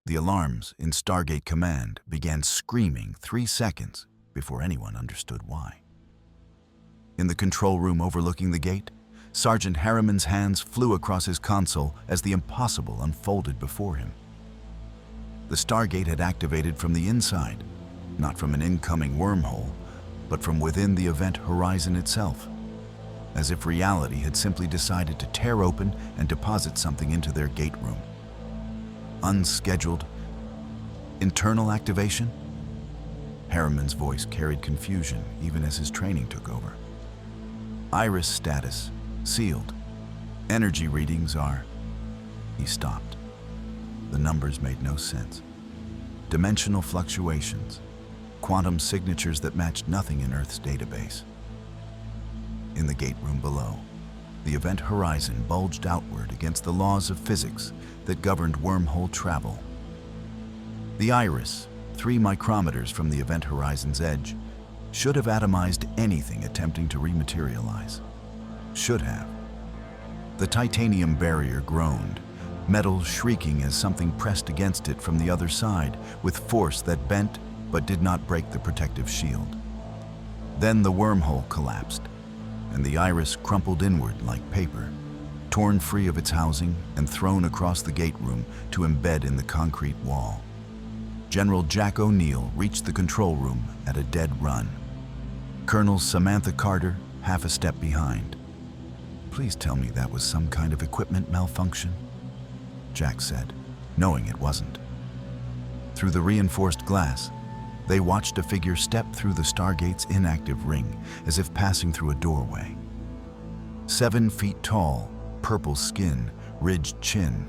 The alarms in Stargate Command began screaming 3 seconds before anyone understood why. In the control room overlooking the gate, Sergeant Harriman's hands flew across his console as the impossible unfolded before him. The Stargate had activated from the inside, not from an incoming wormhole, but from within the event horizon itself, as if reality had simply decided to tear open and deposit something into their gate room. Unscheduled, internal activation? Harriman's voice carried confusion even as his training took over. Iris status, sealed. Energy readings are... He stopped. The numbers made no sense. Dimensional fluctuations, quantum signatures that matched nothing in Earth's database. In the gate room below, the event horizon bulged outward against the laws of physics that governed wormhole travel. The iris, 3 micrometers from the event horizon's edge, should have atomized anything attempting to rematerialize. Should have. The titanium barrier groaned, metal shrieking as something pressed against it from the other side with force that bent but did not break the protective shield. Then the wormhole collapsed, and the iris crumpled inward like paper, torn free of its housing and thrown across the gate room to embed in the concrete wall. General Jack O'Neill reached the control room at a dead run. Colonel Samantha Carter half a step behind. "Please tell me that was some kind of equipment malfunction," Jack said, knowing it wasn't. Through the reinforced glass, they watched a figure step through the Stargate's inactive ring as if passing through a doorway. 7 feet tall, purple skin, ridged chin,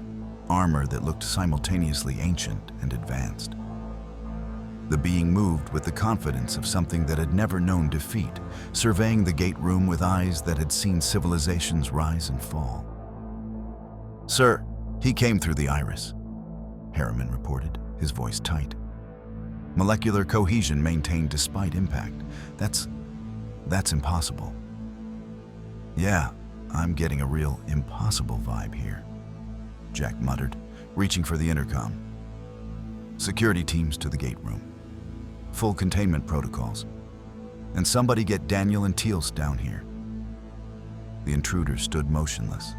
armor that looked simultaneously ancient and advanced. The being moved with the confidence of something that had never known defeat, surveying the gate room with eyes that had seen civilizations rise and fall. "Sir, he came through the iris," Harriman reported, his voice tight. "Molecular cohesion maintained despite impact. That's impossible." "Yeah, I'm getting a real impossible vibe here," Jack muttered, reaching for the intercom. "Security teams to the gate room. Full containment protocols. And somebody get Daniel and Teals down here." The intruder stood motionless,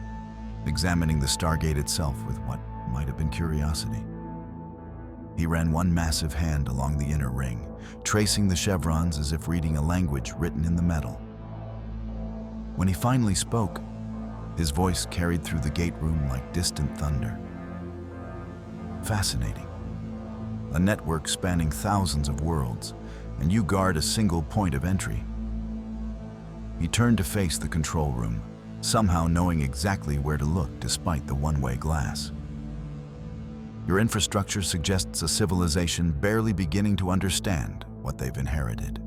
examining the Stargate itself with what might have been curiosity. He ran one massive hand along the inner ring, tracing the chevrons as if reading a language written in the metal. When he finally spoke, his voice carried through the gate room like distant thunder. "Fascinating. A network spanning thousands of worlds, and you guard a single point of entry." He turned to face the control room, somehow knowing exactly where to look despite the one-way glass. "Your infrastructure suggests a civilization barely beginning to understand what they've inherited."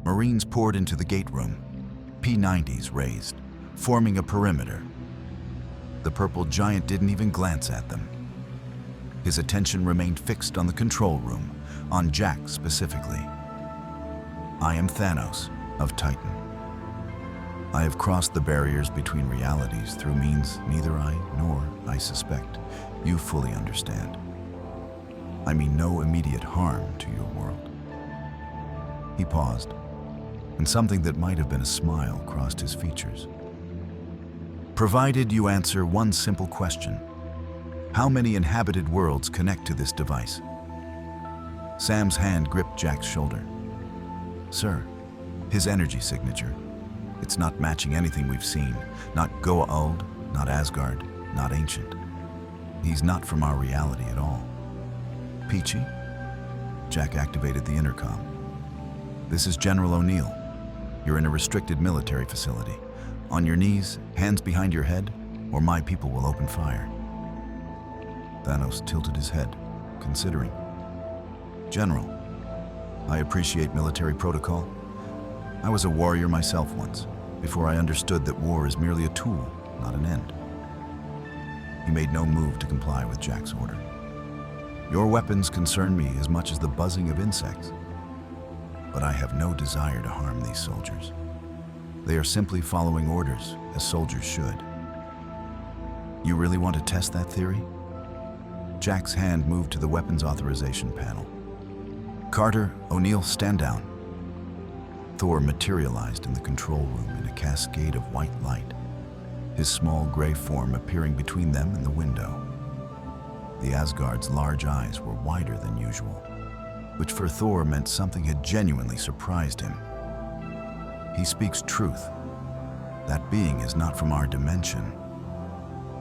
Marines poured into the gate room, P-90s raised, forming a perimeter. The purple giant didn't even glance at them. His attention remained fixed on the control room, on Jack specifically. "I am Thanos, of Titan. I have crossed the barriers between realities through means neither I nor, I suspect, you fully understand. I mean no immediate harm to your world." He paused, and something that might have been a smile crossed his features. "Provided you answer one simple question. How many inhabited worlds connect to this device?" Sam's hand gripped Jack's shoulder. "Sir, his energy signature. It's not matching anything we've seen. Not Goa'uld, not Asgard, not ancient. He's not from our reality at all." "Peachy?" Jack activated the intercom. "This is General O'Neill. You're in a restricted military facility. On your knees, hands behind your head, or my people will open fire." Thanos tilted his head, considering. "General, I appreciate military protocol. I was a warrior myself once, before I understood that war is merely a tool, not an end." He made no move to comply with Jack's order. "Your weapons concern me as much as the buzzing of insects. But I have no desire to harm these soldiers. They are simply following orders, as soldiers should." "You really want to test that theory?" Jack's hand moved to the weapons authorization panel. "Carter, O'Neill, stand down." Thor materialized in the control room in a cascade of white light, his small gray form appearing between them and the window. The Asgard's large eyes were wider than usual, which for Thor meant something had genuinely surprised him. "He speaks truth. That being is not from our dimension.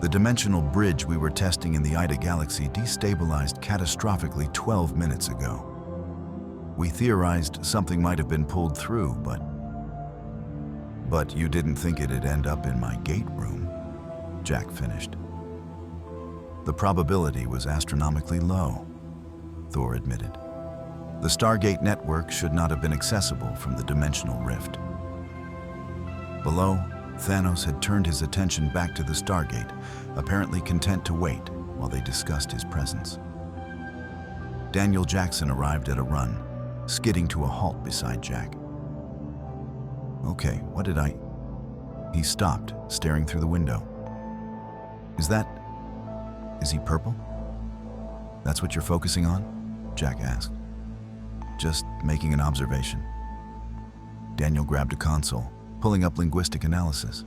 The dimensional bridge we were testing in the Ida galaxy destabilized catastrophically 12 minutes ago. We theorized something might have been pulled through, but you didn't think it'd end up in my gate room," Jack finished. "The probability was astronomically low," Thor admitted. "The Stargate network should not have been accessible from the dimensional rift." Below, Thanos had turned his attention back to the Stargate, apparently content to wait while they discussed his presence. Daniel Jackson arrived at a run, skidding to a halt beside Jack. "Okay, what did I—" He stopped, staring through the window. Is he purple? That's what you're focusing on?" Jack asked. "Just making an observation." Daniel grabbed a console, pulling up linguistic analysis.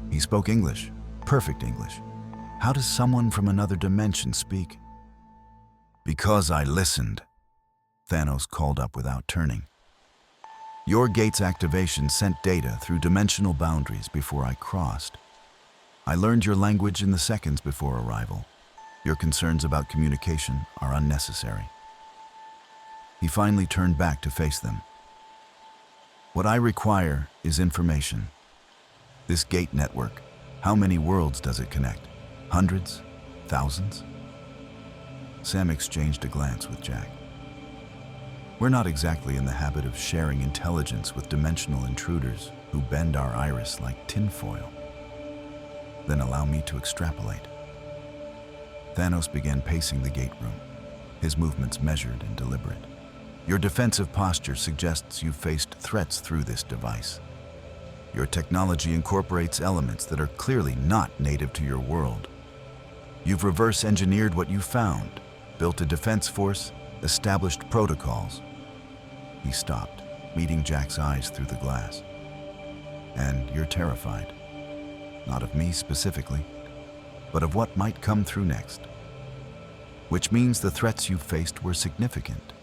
He spoke English, perfect English. How does someone from another dimension speak? "Because I listened," Thanos called up without turning. "Your gate's activation sent data through dimensional boundaries before I crossed. I learned your language in the seconds before arrival. Your concerns about communication are unnecessary." He finally turned back to face them. "What I require is information. This gate network, how many worlds does it connect? Hundreds? Thousands?" Sam exchanged a glance with Jack. "We're not exactly in the habit of sharing intelligence with dimensional intruders who bend our iris like tinfoil." "Then allow me to extrapolate." Thanos began pacing the gate room, his movements measured and deliberate. "Your defensive posture suggests you've faced threats through this device. Your technology incorporates elements that are clearly not native to your world. You've reverse-engineered what you found, built a defense force, established protocols." He stopped, meeting Jack's eyes through the glass. "And you're terrified. Not of me specifically, but of what might come through next. Which means the threats you faced were significant.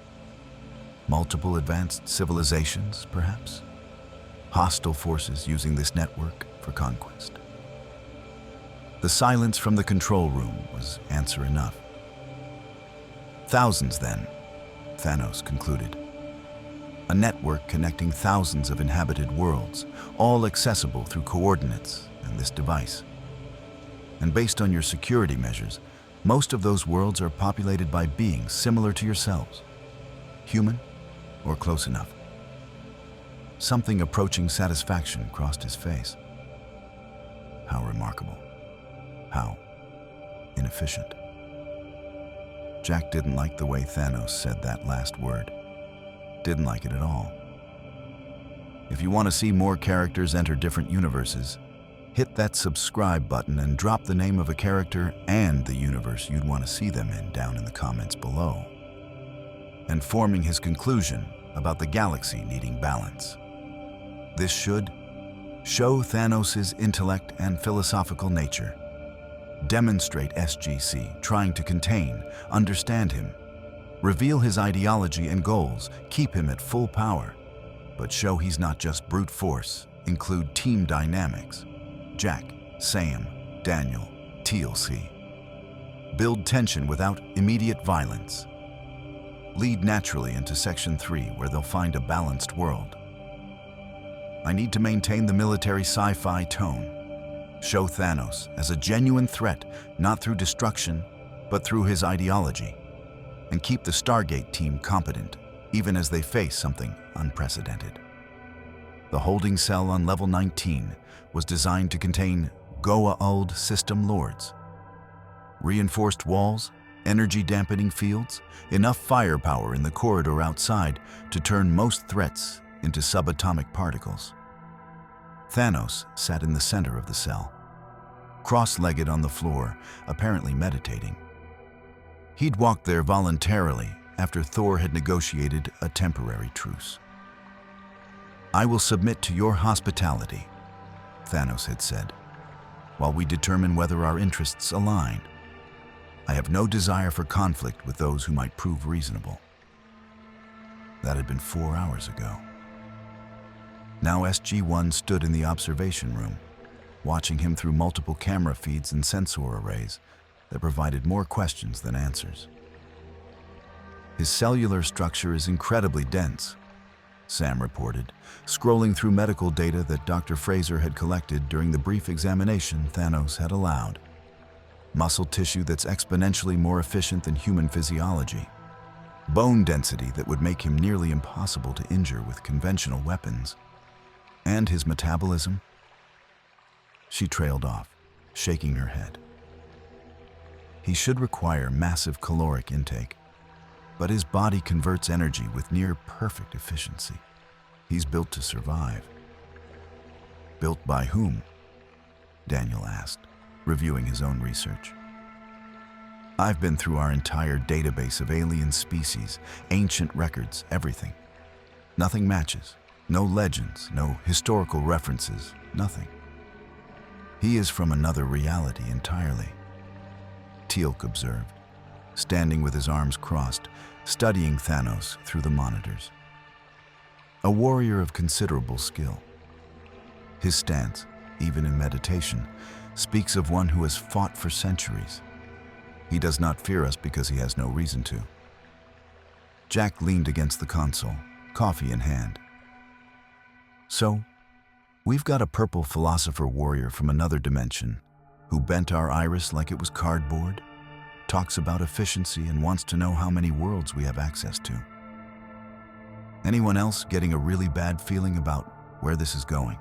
Multiple advanced civilizations, perhaps? Hostile forces using this network for conquest." The silence from the control room was answer enough. "Thousands, then," Thanos concluded. "A network connecting thousands of inhabited worlds, all accessible through coordinates and this device. And based on your security measures, most of those worlds are populated by beings similar to yourselves. Human or close enough." Something approaching satisfaction crossed his face. How remarkable. How inefficient. Jack didn't like the way Thanos said that last word. Didn't like it at all. If you want to see more characters enter different universes, hit that subscribe button and drop the name of a character and the universe you'd want to see them in down in the comments below. And forming his conclusion about the galaxy needing balance. This should show Thanos' intellect and philosophical nature, demonstrate SGC trying to contain, understand him, reveal his ideology and goals, keep him at full power, but show he's not just brute force, include team dynamics. Jack, Sam, Daniel, TLC. Build tension without immediate violence. Lead naturally into Section 3 where they'll find a balanced world. I need to maintain the military sci-fi tone. Show Thanos as a genuine threat, not through destruction, but through his ideology. And keep the Stargate team competent, even as they face something unprecedented. The holding cell on level 19 was designed to contain Goa'uld system lords. Reinforced walls, energy dampening fields, enough firepower in the corridor outside to turn most threats into subatomic particles. Thanos sat in the center of the cell, cross-legged on the floor, apparently meditating. He'd walked there voluntarily after Thor had negotiated a temporary truce. "I will submit to your hospitality," Thanos had said, "while we determine whether our interests align. I have no desire for conflict with those who might prove reasonable." That had been 4 hours ago. Now SG-1 stood in the observation room, watching him through multiple camera feeds and sensor arrays that provided more questions than answers. "His cellular structure is incredibly dense," Sam reported, scrolling through medical data that Dr. Fraser had collected during the brief examination Thanos had allowed. "Muscle tissue that's exponentially more efficient than human physiology. Bone density that would make him nearly impossible to injure with conventional weapons. And his metabolism?" She trailed off, shaking her head. "He should require massive caloric intake, but his body converts energy with near perfect efficiency. He's built to survive." "Built by whom?" Daniel asked, reviewing his own research. "I've been through our entire database of alien species, ancient records, everything. Nothing matches. No legends, no historical references, nothing. He is from another reality entirely," Teal'c observed, standing with his arms crossed, studying Thanos through the monitors. "A warrior of considerable skill. His stance, even in meditation, speaks of one who has fought for centuries. He does not fear us because he has no reason to." Jack leaned against the console, coffee in hand. "So, we've got a purple philosopher warrior from another dimension who bent our iris like it was cardboard, talks about efficiency and wants to know how many worlds we have access to. Anyone else getting a really bad feeling about where this is going?"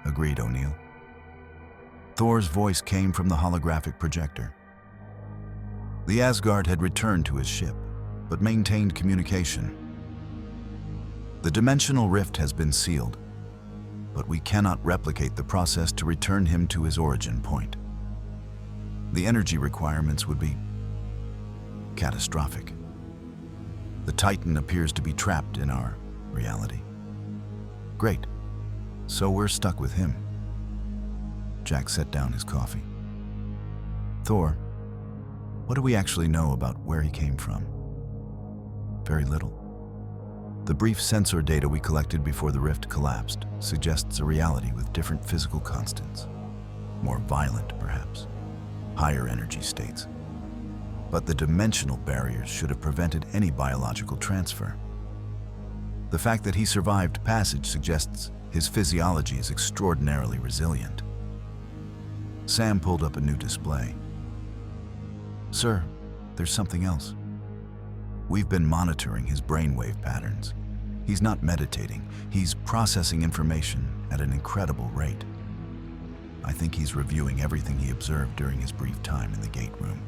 "Agreed, O'Neill." Thor's voice came from the holographic projector. The Asgard had returned to his ship, but maintained communication. "The dimensional rift has been sealed, but we cannot replicate the process to return him to his origin point. The energy requirements would be catastrophic. The Titan appears to be trapped in our reality." "Great. So we're stuck with him." Jack set down his coffee. "Thor, what do we actually know about where he came from?" "Very little. The brief sensor data we collected before the rift collapsed suggests a reality with different physical constants. More violent, perhaps. Higher energy states. But the dimensional barriers should have prevented any biological transfer. The fact that he survived passage suggests his physiology is extraordinarily resilient." Sam pulled up a new display. "Sir, there's something else. We've been monitoring his brainwave patterns. He's not meditating. He's processing information at an incredible rate. I think he's reviewing everything he observed during his brief time in the gate room.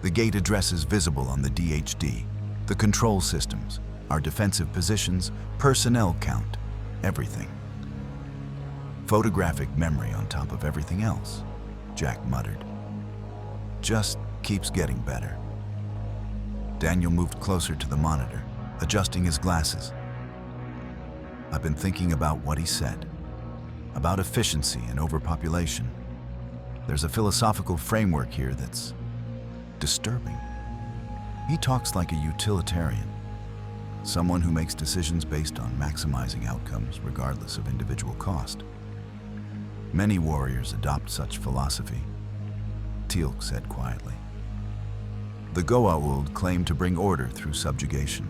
The gate addresses visible on the DHD, the control systems, our defensive positions, personnel count, everything. Photographic memory on top of everything else," Jack muttered. "Just keeps getting better." Daniel moved closer to the monitor, adjusting his glasses. "I've been thinking about what he said, about efficiency and overpopulation. There's a philosophical framework here that's disturbing. He talks like a utilitarian, someone who makes decisions based on maximizing outcomes regardless of individual cost. Many warriors adopt such philosophy," Teal'c said quietly. "The Goa'uld claimed to bring order through subjugation.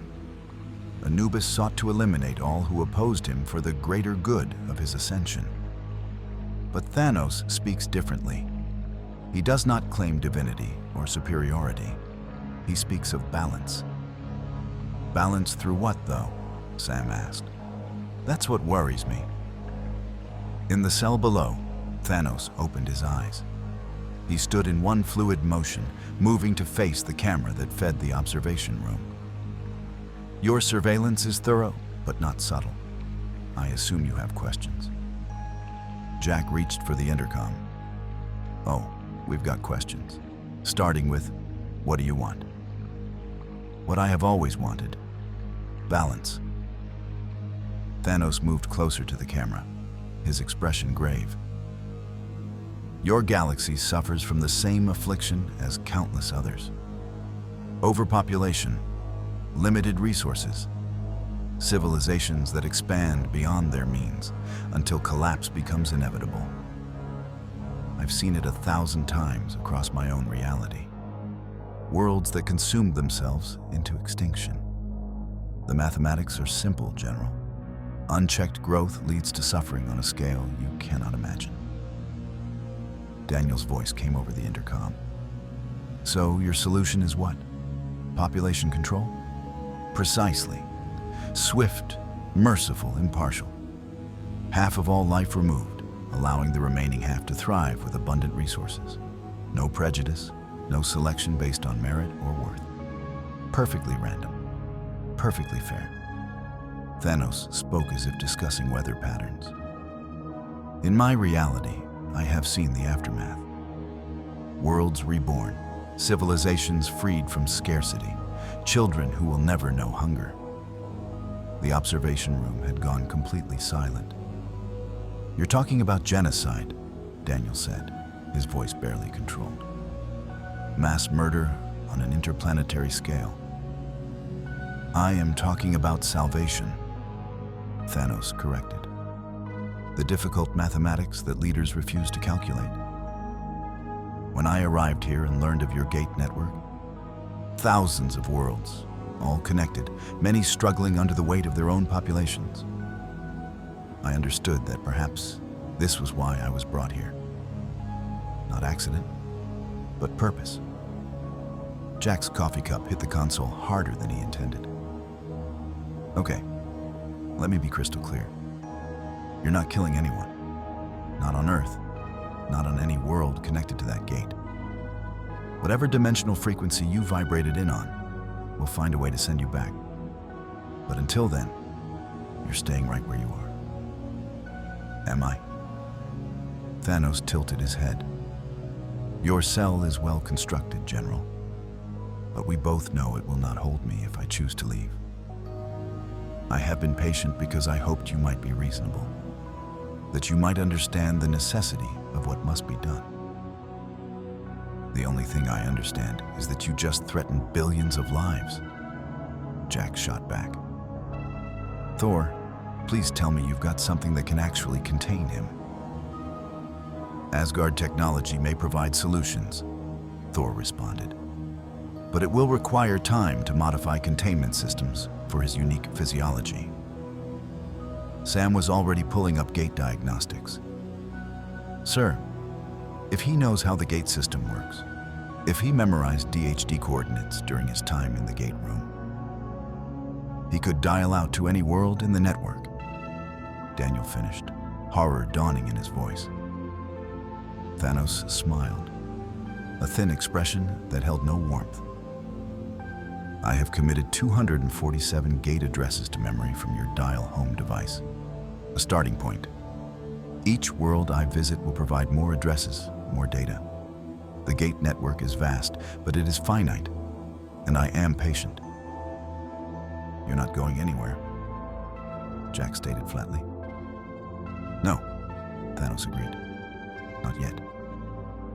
Anubis sought to eliminate all who opposed him for the greater good of his ascension. But Thanos speaks differently. He does not claim divinity or superiority. He speaks of balance." "Balance through what, though?" Sam asked. "That's what worries me." In the cell below, Thanos opened his eyes. He stood in one fluid motion, moving to face the camera that fed the observation room. "Your surveillance is thorough, but not subtle. I assume you have questions." Jack reached for the intercom. "Oh, we've got questions. Starting with, What do you want? What I have always wanted. Balance. Thanos moved closer to the camera, his expression grave. Your galaxy suffers from the same affliction as countless others. Overpopulation, limited resources, civilizations that expand beyond their means until collapse becomes inevitable. I've seen it 1,000 times across my own reality. Worlds that consumed themselves into extinction. The mathematics are simple, General. Unchecked growth leads to suffering on a scale you cannot imagine. Daniel's voice came over the intercom. So your solution is what? Population control? Precisely. Swift, merciful, impartial. Half of all life removed, allowing the remaining half to thrive with abundant resources. No prejudice, no selection based on merit or worth. Perfectly random, perfectly fair. Thanos spoke as if discussing weather patterns. In my reality, I have seen the aftermath. Worlds reborn, civilizations freed from scarcity, children who will never know hunger. The observation room had gone completely silent. You're talking about genocide, Daniel said, his voice barely controlled. Mass murder on an interplanetary scale. I am talking about salvation, Thanos corrected. The difficult mathematics that leaders refuse to calculate. When I arrived here and learned of your gate network, thousands of worlds, all connected, many struggling under the weight of their own populations, I understood that perhaps this was why I was brought here. Not accident, but purpose. Jack's coffee cup hit the console harder than he intended. Okay, let me be crystal clear. You're not killing anyone. Not on Earth. Not on any world connected to that gate. Whatever dimensional frequency you vibrated in on, we'll find a way to send you back. But until then, you're staying right where you are. Am I? Thanos tilted his head. Your cell is well constructed, General. But we both know it will not hold me if I choose to leave. I have been patient because I hoped you might be reasonable, that you might understand the necessity of what must be done. The only thing I understand is that you just threatened billions of lives. Jack shot back. Thor, please tell me you've got something that can actually contain him. Asgard technology may provide solutions, Thor responded. But it will require time to modify containment systems for his unique physiology. Sam was already pulling up gate diagnostics. Sir, if he knows how the gate system works, if he memorized DHD coordinates during his time in the gate room, he could dial out to any world in the network. Daniel finished, horror dawning in his voice. Thanos smiled, a thin expression that held no warmth. I have committed 247 gate addresses to memory from your dial home device. A starting point. Each world I visit will provide more addresses, more data. The gate network is vast, but it is finite, and I am patient. You're not going anywhere, Jack stated flatly. No, Thanos agreed. Not yet.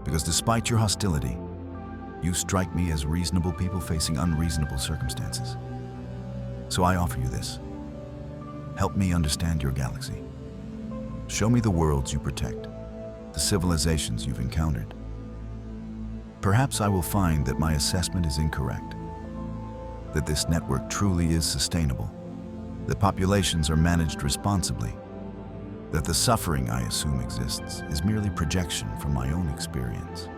Because despite your hostility, you strike me as reasonable people facing unreasonable circumstances. So I offer you this. Help me understand your galaxy. Show me the worlds you protect, the civilizations you've encountered. Perhaps I will find that my assessment is incorrect, that this network truly is sustainable, that populations are managed responsibly, that the suffering I assume exists is merely projection from my own experience.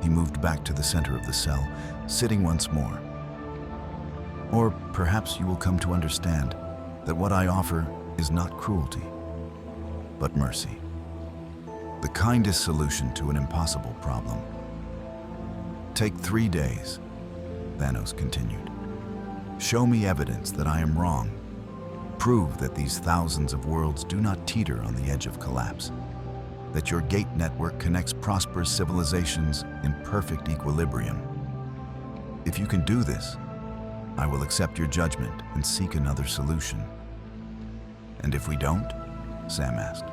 He moved back to the center of the cell, sitting once more. Or perhaps you will come to understand that what I offer is not cruelty, but mercy. The kindest solution to an impossible problem. Take 3 days, Thanos continued. Show me evidence that I am wrong. Prove that these thousands of worlds do not teeter on the edge of collapse, that your gate network connects prosperous civilizations in perfect equilibrium, If you can do this, I will accept your judgment and seek another solution. And if we don't, Sam asked,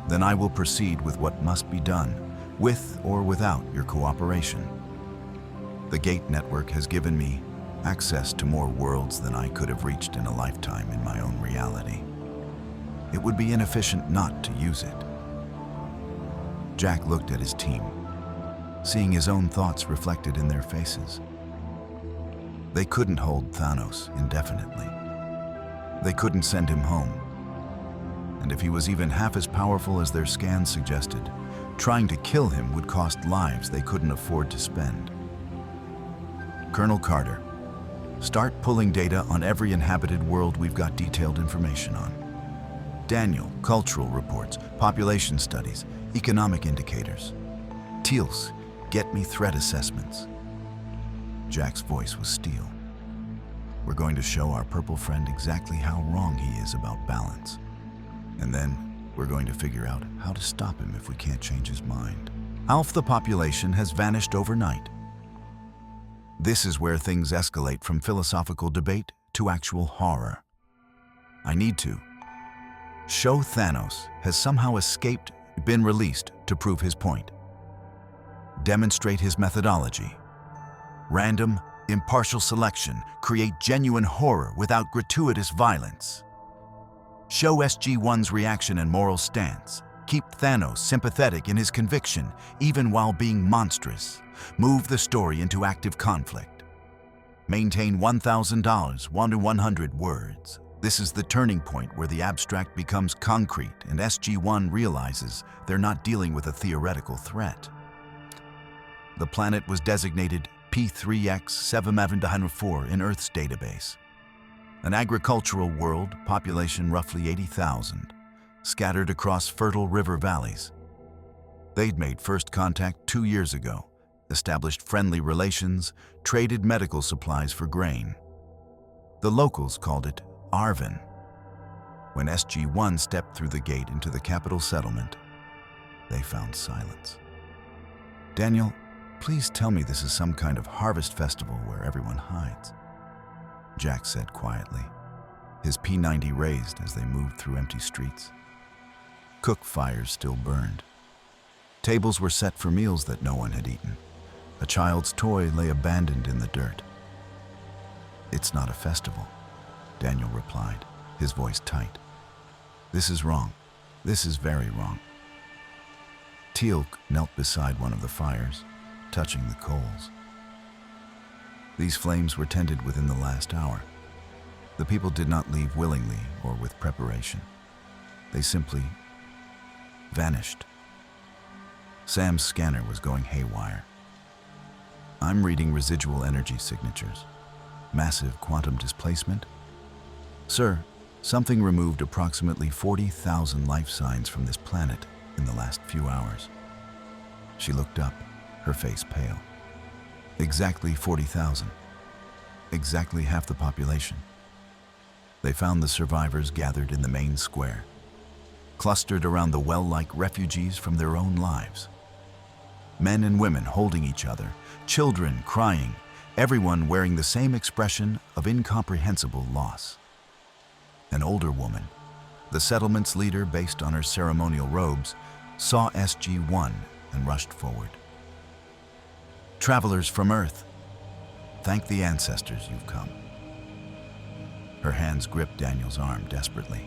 then I will proceed with what must be done, with or without your cooperation. The Gate Network has given me access to more worlds than I could have reached in a lifetime in my own reality. It would be inefficient not to use it. Jack looked at his team, seeing his own thoughts reflected in their faces. They couldn't hold Thanos indefinitely. They couldn't send him home. And if he was even half as powerful as their scans suggested, trying to kill him would cost lives they couldn't afford to spend. Colonel Carter, start pulling data on every inhabited world we've got detailed information on. Daniel, cultural reports, population studies, economic indicators. Teals, get me threat assessments. Jack's voice was steel. We're going to show our purple friend exactly how wrong he is about balance. And then we're going to figure out how to stop him if we can't change his mind. Half the population has vanished overnight. This is where things escalate from philosophical debate to actual horror. I need to show Thanos has somehow escaped, been released to prove his point. Demonstrate his methodology. Random, impartial selection, create genuine horror without gratuitous violence. Show SG-1's reaction and moral stance. Keep Thanos sympathetic in his conviction, even while being monstrous. Move the story into active conflict. Maintain $1,000, 1 to 100 words. This is the turning point where the abstract becomes concrete and SG-1 realizes they're not dealing with a theoretical threat. The planet was designated P3X774 in Earth's database. An agricultural world, population roughly 80,000, scattered across fertile river valleys. They'd made first contact 2 years ago, established friendly relations, traded medical supplies for grain. The locals called it Arvin. When SG-1 stepped through the gate into the capital settlement, they found silence. Daniel, please tell me this is some kind of harvest festival where everyone hides. Jack said quietly, his P90 raised as they moved through empty streets. Cook fires still burned. Tables were set for meals that no one had eaten. A child's toy lay abandoned in the dirt. It's not a festival, Daniel replied, his voice tight. This is wrong. This is very wrong. Teal'c knelt beside one of the fires, touching the coals. These flames were tended within the last hour. The people did not leave willingly or with preparation. They simply vanished. Sam's scanner was going haywire. I'm reading residual energy signatures. Massive quantum displacement. Sir, something removed approximately 40,000 life signs from this planet in the last few hours. She looked up, her face pale. Exactly 40,000. Exactly half the population. They found the survivors gathered in the main square, clustered around the well-like refugees from their own lives. Men and women holding each other, children crying, everyone wearing the same expression of incomprehensible loss. An older woman, the settlement's leader based on her ceremonial robes, saw SG-1 and rushed forward. Travelers from Earth, thank the ancestors you've come. Her hands gripped Daniel's arm desperately.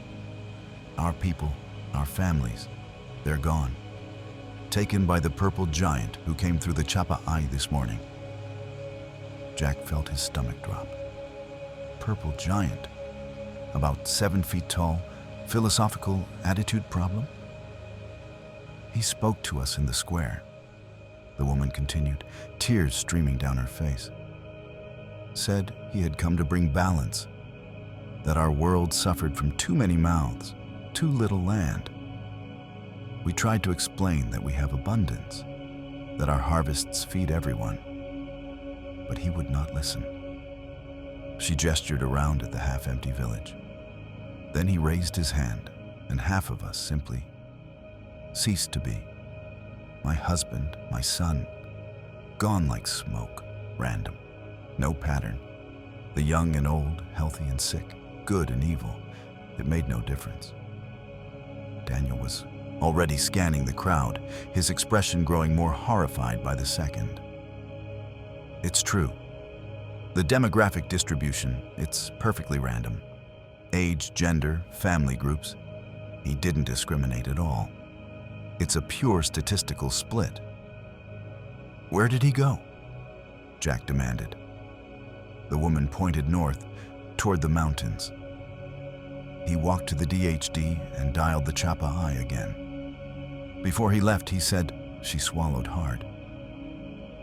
Our people, our families, they're gone. Taken by the purple giant who came through the Chapa Eye this morning. Jack felt his stomach drop. Purple giant? About 7 feet tall, philosophical attitude problem? He spoke to us in the square. The woman continued, tears streaming down her face. Said he had come to bring balance, that our world suffered from too many mouths, too little land. We tried to explain that we have abundance, that our harvests feed everyone, but he would not listen. She gestured around at the half-empty village. Then he raised his hand, and half of us simply ceased to be. My husband, my son, gone like smoke, random. No pattern. The young and old, healthy and sick, good and evil. It made no difference. Daniel was already scanning the crowd, his expression growing more horrified by the second. It's true. The demographic distribution, it's perfectly random. Age, gender, family groups. He didn't discriminate at all. It's a pure statistical split. Where did he go? Jack demanded. The woman pointed north, toward the mountains. He walked to the DHD and dialed the Chapa I again. Before he left, he said, she swallowed hard.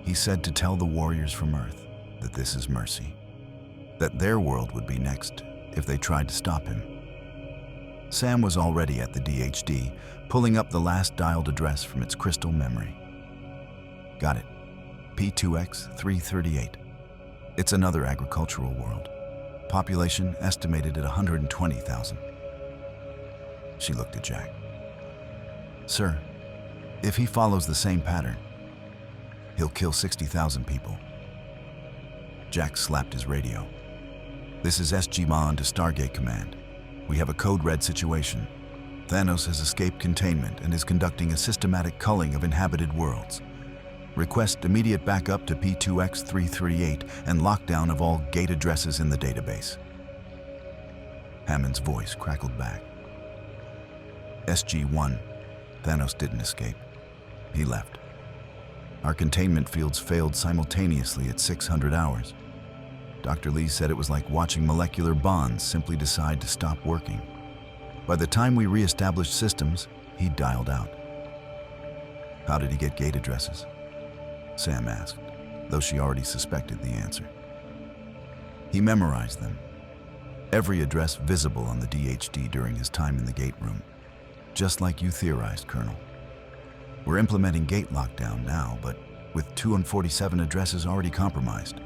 He said to tell the warriors from Earth that this is mercy, that their world would be next if they tried to stop him. Sam was already at the DHD, pulling up the last dialed address from its crystal memory. Got it. P2X 338. It's another agricultural world. Population estimated at 120,000. She looked at Jack. Sir, if he follows the same pattern, he'll kill 60,000 people. Jack slapped his radio. This is SG-Ma to Stargate Command. We have a code red situation. Thanos has escaped containment and is conducting a systematic culling of inhabited worlds. Request immediate backup to P2X 338 and lockdown of all gate addresses in the database. Hammond's voice crackled back. SG-1, Thanos didn't escape. He left. Our containment fields failed simultaneously at 600 hours. Dr. Lee said it was like watching molecular bonds simply decide to stop working. By the time we re-established systems, he dialed out. How did he get gate addresses? Sam asked, though she already suspected the answer. He memorized them. Every address visible on the DHD during his time in the gate room. Just like you theorized, Colonel. We're implementing gate lockdown now, but with 247 addresses already compromised.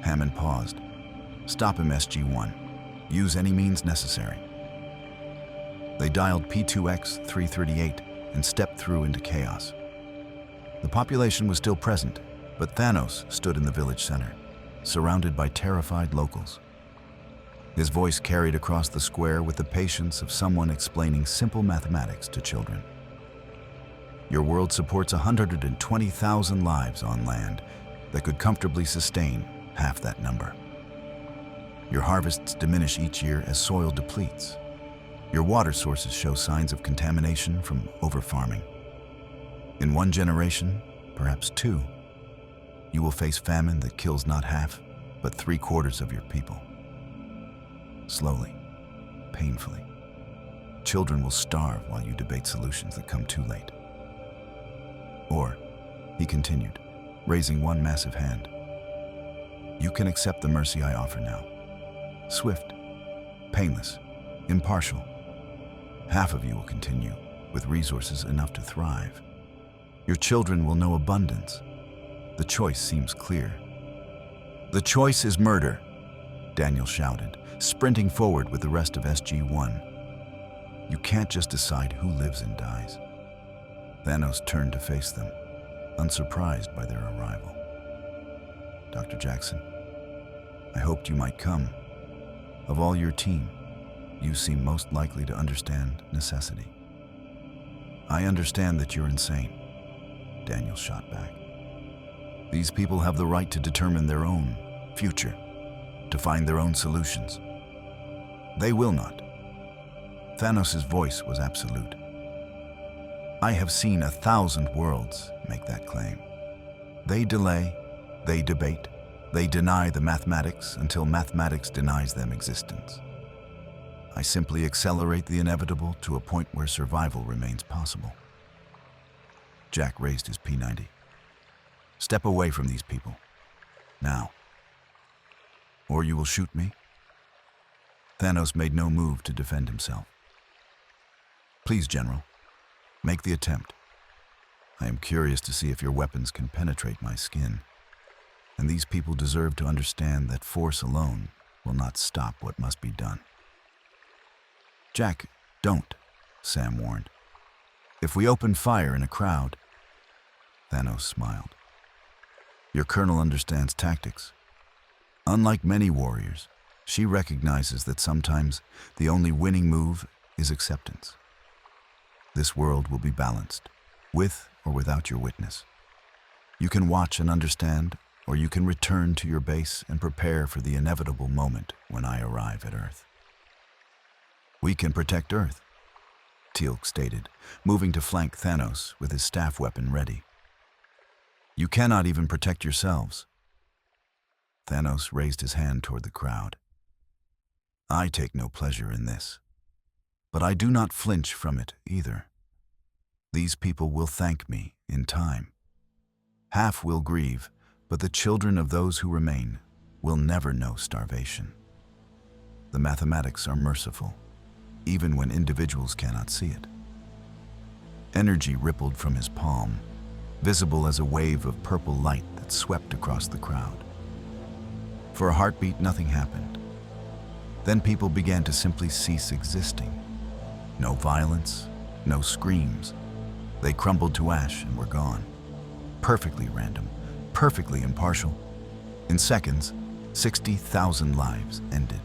Hammond paused. Stop him, SG-1. Use any means necessary. They dialed P2X 338 and stepped through into chaos. The population was still present, but Thanos stood in the village center, surrounded by terrified locals. His voice carried across the square with the patience of someone explaining simple mathematics to children. Your world supports 120,000 lives on land that could comfortably sustain half that number. Your harvests diminish each year as soil depletes. Your water sources show signs of contamination from overfarming. In one generation, perhaps two, you will face famine that kills not half, but 3/4 of your people. Slowly, painfully, children will starve while you debate solutions that come too late. Or, he continued, raising one massive hand, you can accept the mercy I offer now. Swift, painless, impartial. Half of you will continue, with resources enough to thrive. Your children will know abundance. The choice seems clear. The choice is murder, Daniel shouted, sprinting forward with the rest of SG-1. You can't just decide who lives and dies. Thanos turned to face them, unsurprised by their arrival. Dr. Jackson, I hoped you might come. Of all your team, you seem most likely to understand necessity. I understand that you're insane, Daniel shot back. These people have the right to determine their own future, to find their own solutions. They will not. Thanos' voice was absolute. I have seen 1,000 worlds make that claim. They delay, they debate, they deny the mathematics until mathematics denies them existence. I simply accelerate the inevitable to a point where survival remains possible. Jack raised his P90. Step away from these people. Now. Or you will shoot me? Thanos made no move to defend himself. Please, General, make the attempt. I am curious to see if your weapons can penetrate my skin. And these people deserve to understand that force alone will not stop what must be done. Jack, don't, Sam warned. If we open fire in a crowd, Thanos smiled. Your colonel understands tactics. Unlike many warriors, she recognizes that sometimes the only winning move is acceptance. This world will be balanced, with or without your witness. You can watch and understand, or you can return to your base and prepare for the inevitable moment when I arrive at Earth. We can protect Earth, Teal'c stated, moving to flank Thanos with his staff weapon ready. You cannot even protect yourselves. Thanos raised his hand toward the crowd. I take no pleasure in this, but I do not flinch from it either. These people will thank me in time. Half will grieve, but the children of those who remain will never know starvation. The mathematics are merciful, even when individuals cannot see it. Energy rippled from his palm, visible as a wave of purple light that swept across the crowd. For a heartbeat, nothing happened. Then people began to simply cease existing. No violence, no screams. They crumbled to ash and were gone. Perfectly random, perfectly impartial. In seconds, 60,000 lives ended.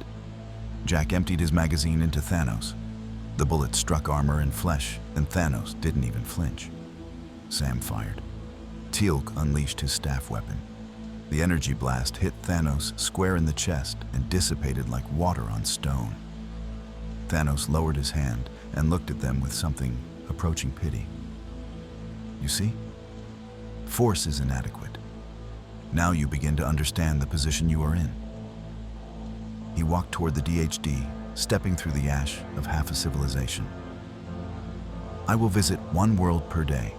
Jack emptied his magazine into Thanos. The bullet struck armor and flesh, and Thanos didn't even flinch. Sam fired. Teal'c unleashed his staff weapon. The energy blast hit Thanos square in the chest and dissipated like water on stone. Thanos lowered his hand and looked at them with something approaching pity. You see? Force is inadequate. Now you begin to understand the position you are in. He walked toward the DHD, stepping through the ash of half a civilization. I will visit one world per day.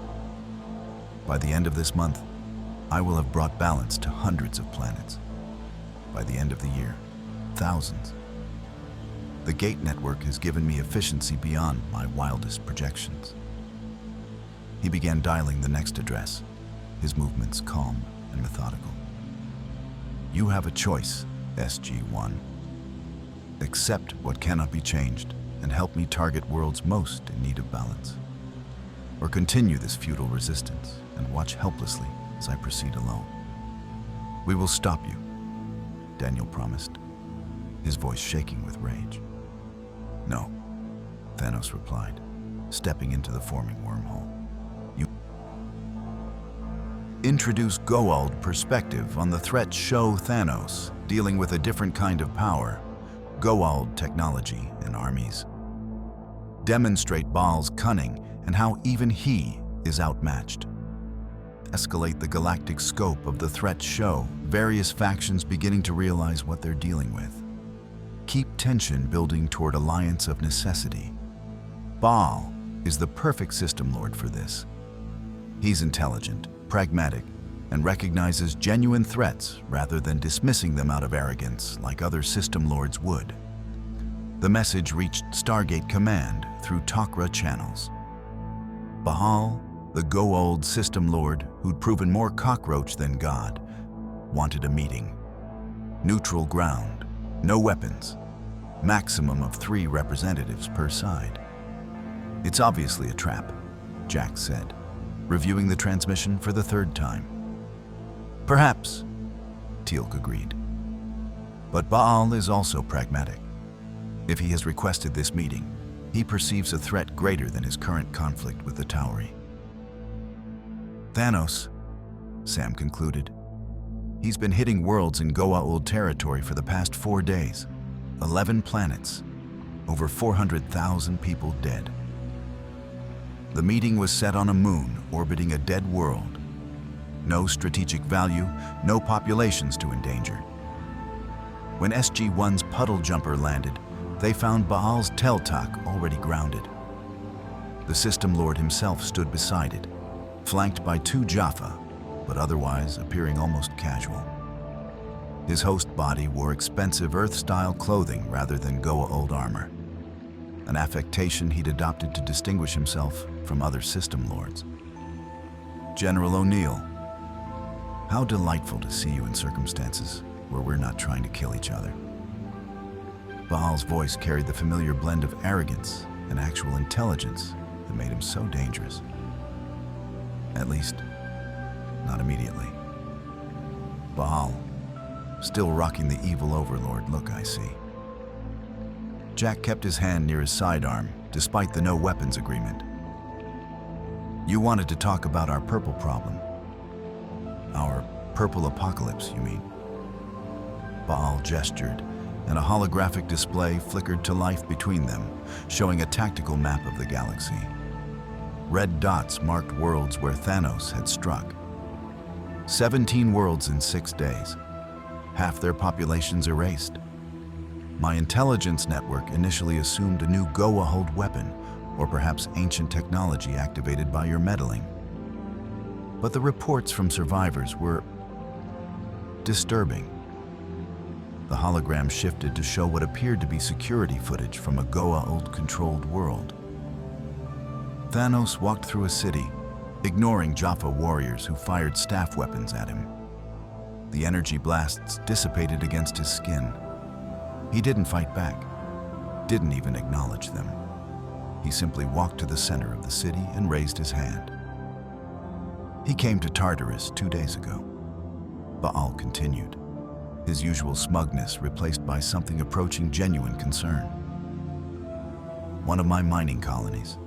By the end of this month, I will have brought balance to hundreds of planets. By the end of the year, thousands. The Gate network has given me efficiency beyond my wildest projections. He began dialing the next address, his movements calm and methodical. You have a choice, SG-1. Accept what cannot be changed and help me target worlds most in need of balance. Or continue this futile resistance and watch helplessly as I proceed alone. We will stop you, Daniel promised, his voice shaking with rage. No, Thanos replied, stepping into the forming wormhole. You introduce Goa'uld perspective on the threat show Thanos, dealing with a different kind of power, Goa'uld technology and armies. Demonstrate Baal's cunning and how even he is outmatched. Escalate the galactic scope of the threat show, various factions beginning to realize what they're dealing with. Keep tension building toward alliance of necessity. Baal is the perfect system lord for this. He's intelligent, pragmatic, and recognizes genuine threats rather than dismissing them out of arrogance like other system lords would. The message reached Stargate Command through Tok'ra channels. Baal, the Goa'uld system lord who'd proven more cockroach than God, wanted a meeting. Neutral ground, no weapons, maximum of 3 representatives per side. It's obviously a trap, Jack said, reviewing the transmission for the 3rd time. Perhaps, Teal'c agreed. But Baal is also pragmatic. If he has requested this meeting, he perceives a threat greater than his current conflict with the Tauri. Thanos, Sam concluded. He's been hitting worlds in Goa'uld territory for the past 4 days. 11 planets, over 400,000 people dead. The meeting was set on a moon orbiting a dead world. No strategic value, no populations to endanger. When SG-1's puddle jumper landed, they found Baal's Tel'tak already grounded. The system lord himself stood beside it, flanked by 2 Jaffa, but otherwise appearing almost casual. His host body wore expensive Earth-style clothing rather than Goa'uld armor, an affectation he'd adopted to distinguish himself from other system lords. General O'Neill, how delightful to see you in circumstances where we're not trying to kill each other. Baal's voice carried the familiar blend of arrogance and actual intelligence that made him so dangerous. At least, not immediately. Baal, still rocking the evil overlord look I see. Jack kept his hand near his sidearm, despite the no weapons agreement. You wanted to talk about our purple problem. Our purple apocalypse, you mean? Baal gestured, and a holographic display flickered to life between them, showing a tactical map of the galaxy. Red dots marked worlds where Thanos had struck. 17 worlds in 6 days. Half their populations erased. My intelligence network initially assumed a new Goa'uld weapon, or perhaps ancient technology activated by your meddling. But the reports from survivors were disturbing. The hologram shifted to show what appeared to be security footage from a Goa'uld-controlled world. Thanos walked through a city, ignoring Jaffa warriors who fired staff weapons at him. The energy blasts dissipated against his skin. He didn't fight back, didn't even acknowledge them. He simply walked to the center of the city and raised his hand. He came to Tartarus 2 days ago. Baal continued, his usual smugness replaced by something approaching genuine concern. One of my mining colonies.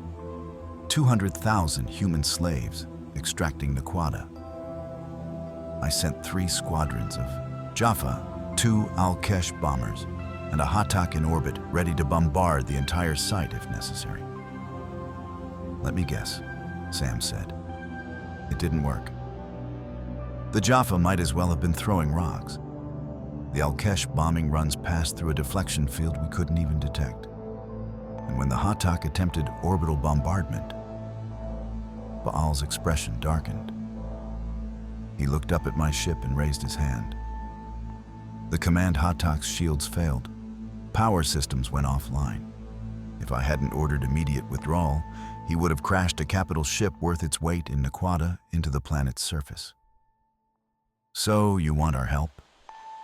200,000 human slaves extracting Naquadah. I sent 3 squadrons of Jaffa, 2 Al-Kesh bombers, and a Hatak in orbit ready to bombard the entire site if necessary. Let me guess, Sam said. It didn't work. The Jaffa might as well have been throwing rocks. The Al-Kesh bombing runs passed through a deflection field we couldn't even detect. And when the Hatak attempted orbital bombardment, Baal's expression darkened. He looked up at my ship and raised his hand. The command Hatak's shields failed. Power systems went offline. If I hadn't ordered immediate withdrawal, he would have crashed a capital ship worth its weight in Naquadah into the planet's surface. So you want our help?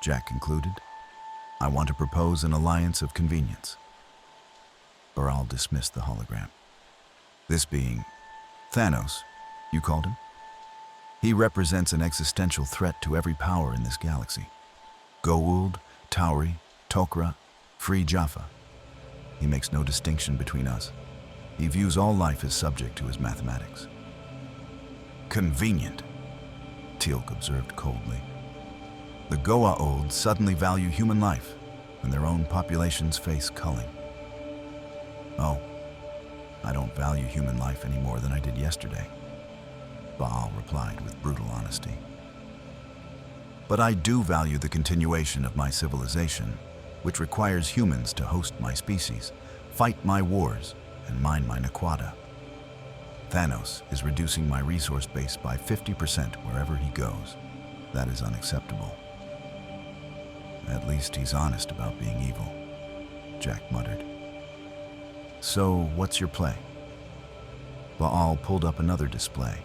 Jack concluded. I want to propose an alliance of convenience. Baal dismissed the hologram. This being Thanos, you called him? He represents an existential threat to every power in this galaxy. Goa'uld, Tauri, Tok'ra, Free Jaffa. He makes no distinction between us. He views all life as subject to his mathematics. Convenient, Teal'c observed coldly. The Goa'uld suddenly value human life when their own populations face culling. Oh, I don't value human life any more than I did yesterday, Baal replied with brutal honesty. But I do value the continuation of my civilization, which requires humans to host my species, fight my wars, and mine my Naquadah. Thanos is reducing my resource base by 50% wherever he goes. That is unacceptable. At least he's honest about being evil, Jack muttered. So, what's your play? Baal pulled up another display,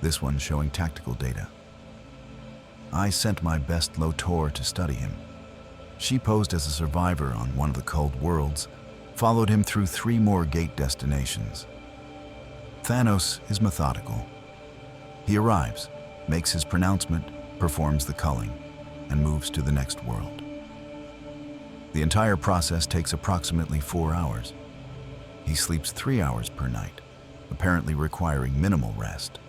this one showing tactical data. I sent my best Lotor to study him. She posed as a survivor on one of the cold worlds, followed him through 3 more gate destinations. Thanos is methodical. He arrives, makes his pronouncement, performs the culling, and moves to the next world. The entire process takes approximately 4 hours. He sleeps 3 hours per night, apparently requiring minimal rest.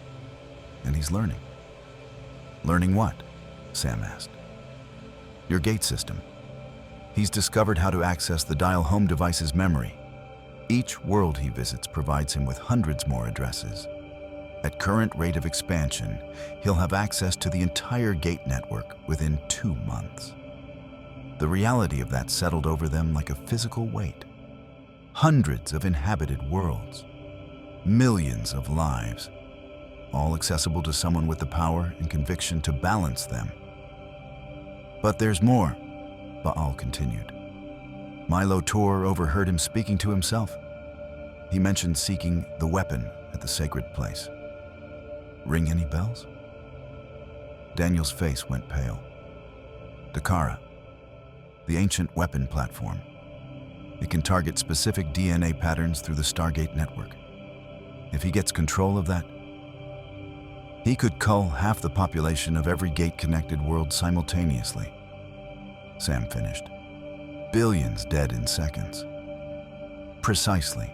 And he's learning. Learning what? Sam asked. Your gate system. He's discovered how to access the dial home device's memory. Each world he visits provides him with hundreds more addresses. At current rate of expansion, he'll have access to the entire gate network within 2 months. The reality of that settled over them like a physical weight. Hundreds of inhabited worlds, millions of lives, all accessible to someone with the power and conviction to balance them. But there's more, Baal continued. Milo Tor overheard him speaking to himself. He mentioned seeking the weapon at the sacred place. Ring any bells? Daniel's face went pale. Dakara, the ancient weapon platform. It can target specific DNA patterns through the Stargate network. If he gets control of that, He could cull half the population of every gate-connected world simultaneously. Sam finished. Billions dead in seconds. Precisely.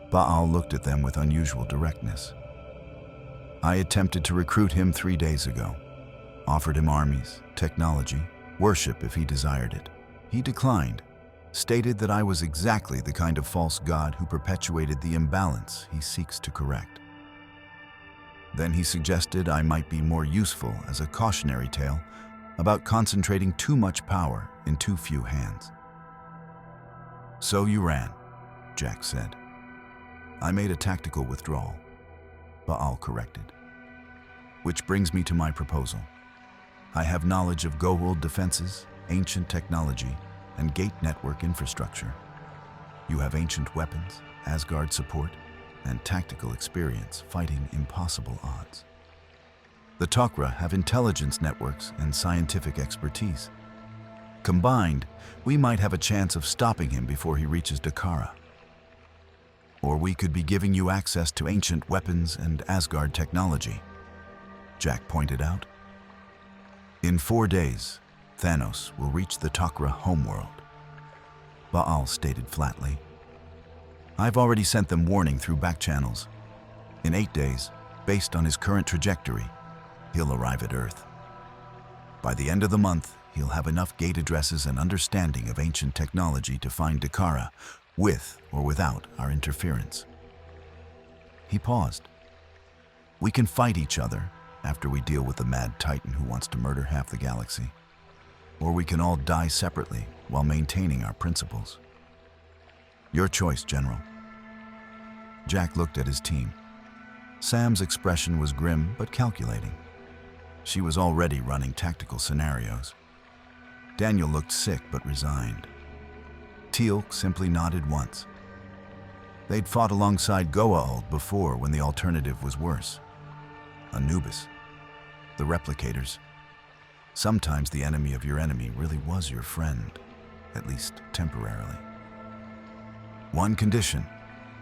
Baal looked at them with unusual directness. I attempted to recruit him 3 days ago. Offered him armies, technology, worship if he desired it. He declined, stated that I was exactly the kind of false god who perpetuated the imbalance he seeks to correct. Then he suggested I might be more useful as a cautionary tale about concentrating too much power in too few hands. So you ran, Jack said. I made a tactical withdrawal, Baal corrected. Which brings me to my proposal. I have knowledge of Goa'uld defenses, ancient technology, and gate network infrastructure. You have ancient weapons, Asgard support, and tactical experience fighting impossible odds. The Tok'ra have intelligence networks and scientific expertise. Combined, we might have a chance of stopping him before he reaches Dakara. Or we could be giving you access to ancient weapons and Asgard technology, Jack pointed out. In 4 days, Thanos will reach the Tok'ra homeworld, Baal stated flatly. I've already sent them warning through back channels. In 8 days, based on his current trajectory, he'll arrive at Earth. By the end of the month, he'll have enough gate addresses and understanding of ancient technology to find Dakara, with or without our interference. He paused. We can fight each other after we deal with the mad titan who wants to murder half the galaxy. Or we can all die separately while maintaining our principles. Your choice, General. Jack looked at his team. Sam's expression was grim but calculating. She was already running tactical scenarios. Daniel looked sick but resigned. Teal'c simply nodded once. They'd fought alongside Goa'uld before when the alternative was worse. Anubis. The replicators. Sometimes the enemy of your enemy really was your friend, at least temporarily. One condition,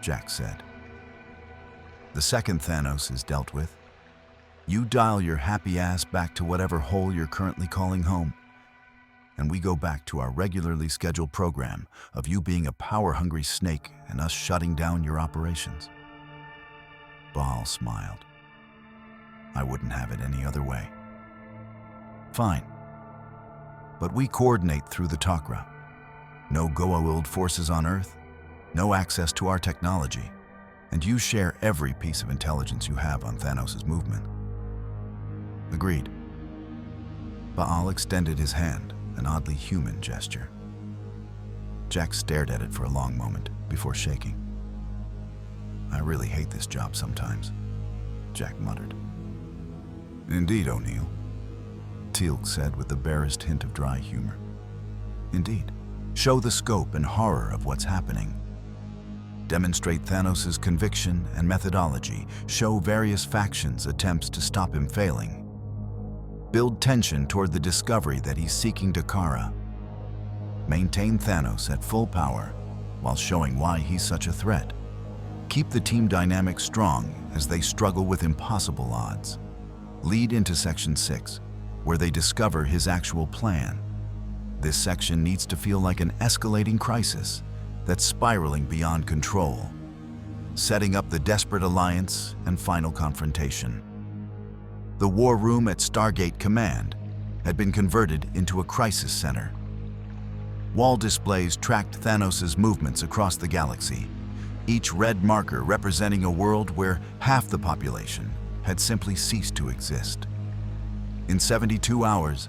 Jack said. The second Thanos is dealt with. You dial your happy ass back to whatever hole you're currently calling home, and we go back to our regularly scheduled program of you being a power-hungry snake and us shutting down your operations. Baal smiled. I wouldn't have it any other way. Fine. But we coordinate through the Tok'ra. No Goa'uld forces on Earth, no access to our technology, and you share every piece of intelligence you have on Thanos' movement. Agreed. Baal extended his hand, an oddly human gesture. Jack stared at it for a long moment before shaking. I really hate this job sometimes, Jack muttered. Indeed, O'Neill, Teal'c said with the barest hint of dry humor. Indeed. Show the scope and horror of what's happening. Demonstrate Thanos' conviction and methodology. Show various factions' attempts to stop him failing. Build tension toward the discovery that he's seeking Dakara. Maintain Thanos at full power while showing why he's such a threat. Keep the team dynamic strong as they struggle with impossible odds. Lead into Section 6, where they discover his actual plan. This section needs to feel like an escalating crisis that's spiraling beyond control, setting up the desperate alliance and final confrontation. The war room at Stargate Command had been converted into a crisis center. Wall displays tracked Thanos' movements across the galaxy, each red marker representing a world where half the population had simply ceased to exist. In 72 hours,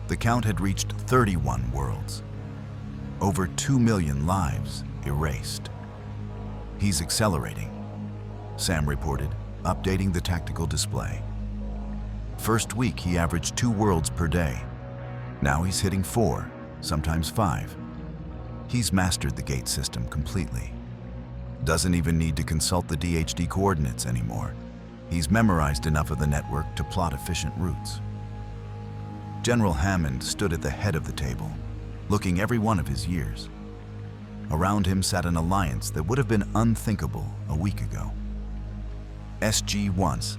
the count had reached 31 worlds. Over 2 million lives erased. He's accelerating, Sam reported, updating the tactical display. First week, he averaged 2 worlds per day. Now he's hitting 4, sometimes 5. He's mastered the gate system completely. Doesn't even need to consult the DHD coordinates anymore. He's memorized enough of the network to plot efficient routes. General Hammond stood at the head of the table, looking every one of his years. Around him sat an alliance that would have been unthinkable a week ago. SG once,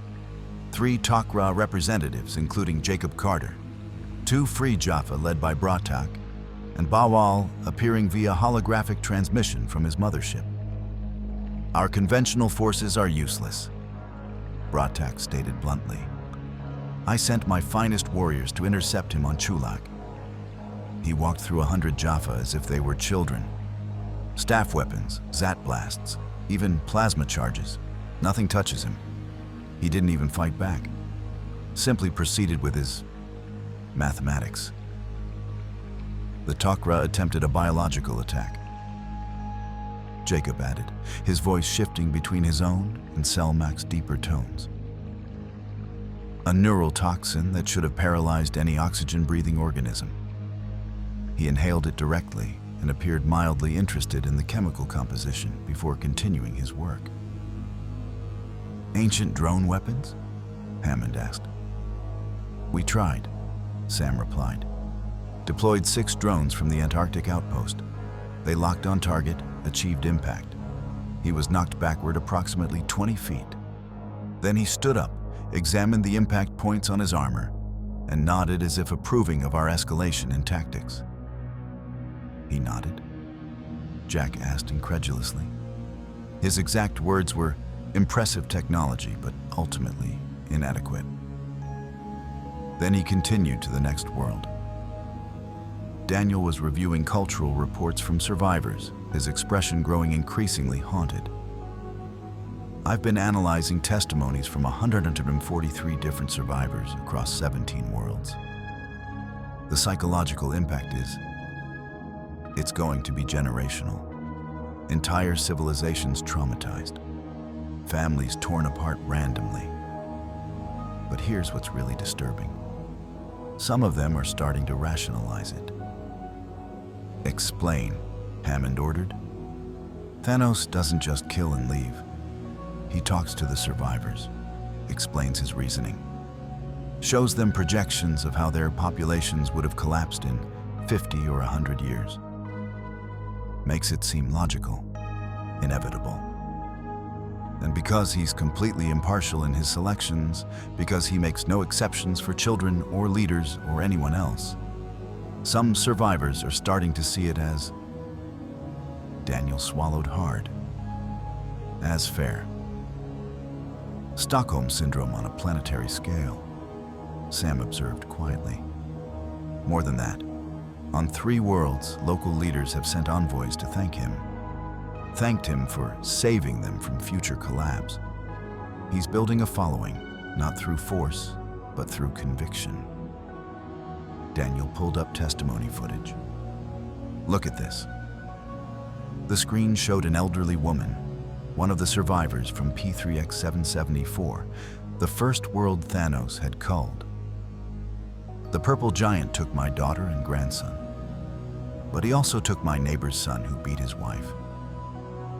3 Tok'ra representatives, including Jacob Carter, 2 Free Jaffa led by Bratak, and Bawal appearing via holographic transmission from his mothership. Our conventional forces are useless, Bratak stated bluntly. I sent my finest warriors to intercept him on Chulak. He walked through 100 Jaffa as if they were children. Staff weapons, Zat blasts, even plasma charges. Nothing touches him. He didn't even fight back. Simply proceeded with his mathematics. The Tok'ra attempted a biological attack, Jacob added, his voice shifting between his own and Selmak's deeper tones. A neural toxin that should have paralyzed any oxygen-breathing organism. He inhaled it directly and appeared mildly interested in the chemical composition before continuing his work. Ancient drone weapons? Hammond asked. We tried, Sam replied. Deployed 6 drones from the Antarctic outpost. They locked on target, achieved impact. He was knocked backward approximately 20 feet. Then he stood up, examined the impact points on his armor, and nodded as if approving of our escalation in tactics. He nodded? Jack asked incredulously. His exact words were, impressive technology, but ultimately inadequate. Then he continued to the next world. Daniel was reviewing cultural reports from survivors, his expression growing increasingly haunted. I've been analyzing testimonies from 143 different survivors across 17 worlds. The psychological impact is, it's going to be generational. Entire civilizations traumatized. Families torn apart randomly. But here's what's really disturbing. Some of them are starting to rationalize it. Explain, Hammond ordered. Thanos doesn't just kill and leave. He talks to the survivors, explains his reasoning, shows them projections of how their populations would have collapsed in 50 or 100 years. Makes it seem logical, inevitable. And because he's completely impartial in his selections, because he makes no exceptions for children or leaders or anyone else, some survivors are starting to see it as, Daniel swallowed hard, as fair. Stockholm Syndrome on a planetary scale, Sam observed quietly. More than that, on 3 worlds, local leaders have sent envoys to thank him. Thanked him for saving them from future collapse. He's building a following, not through force, but through conviction. Daniel pulled up testimony footage. Look at this. The screen showed an elderly woman, one of the survivors from P3X774, the first world Thanos had culled. The purple giant took my daughter and grandson, but he also took my neighbor's son who beat his wife.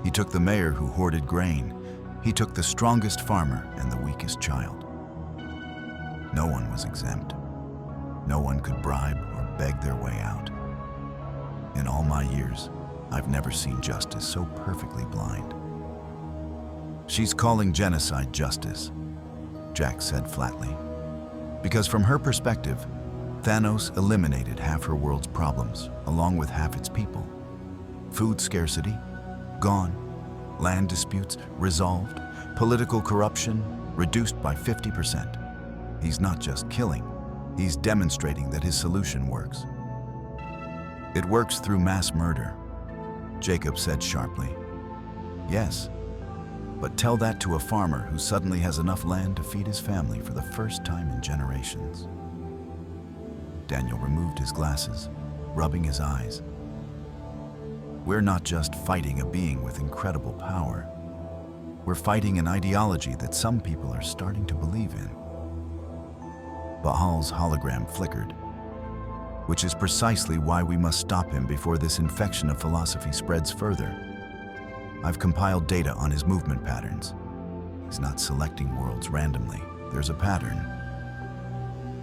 He took the mayor who hoarded grain. He took the strongest farmer and the weakest child. No one was exempt. No one could bribe or beg their way out. In all my years, I've never seen justice so perfectly blind. She's calling genocide justice, Jack said flatly. Because from her perspective, Thanos eliminated half her world's problems, along with half its people. Food scarcity, gone. Land disputes, resolved. Political corruption, reduced by 50%. He's not just killing, he's demonstrating that his solution works. It works through mass murder, Jacob said sharply. Yes, but tell that to a farmer who suddenly has enough land to feed his family for the first time in generations. Daniel removed his glasses, rubbing his eyes. We're not just fighting a being with incredible power. We're fighting an ideology that some people are starting to believe in. Baal's hologram flickered, which is precisely why we must stop him before this infection of philosophy spreads further. I've compiled data on his movement patterns. He's not selecting worlds randomly. There's a pattern.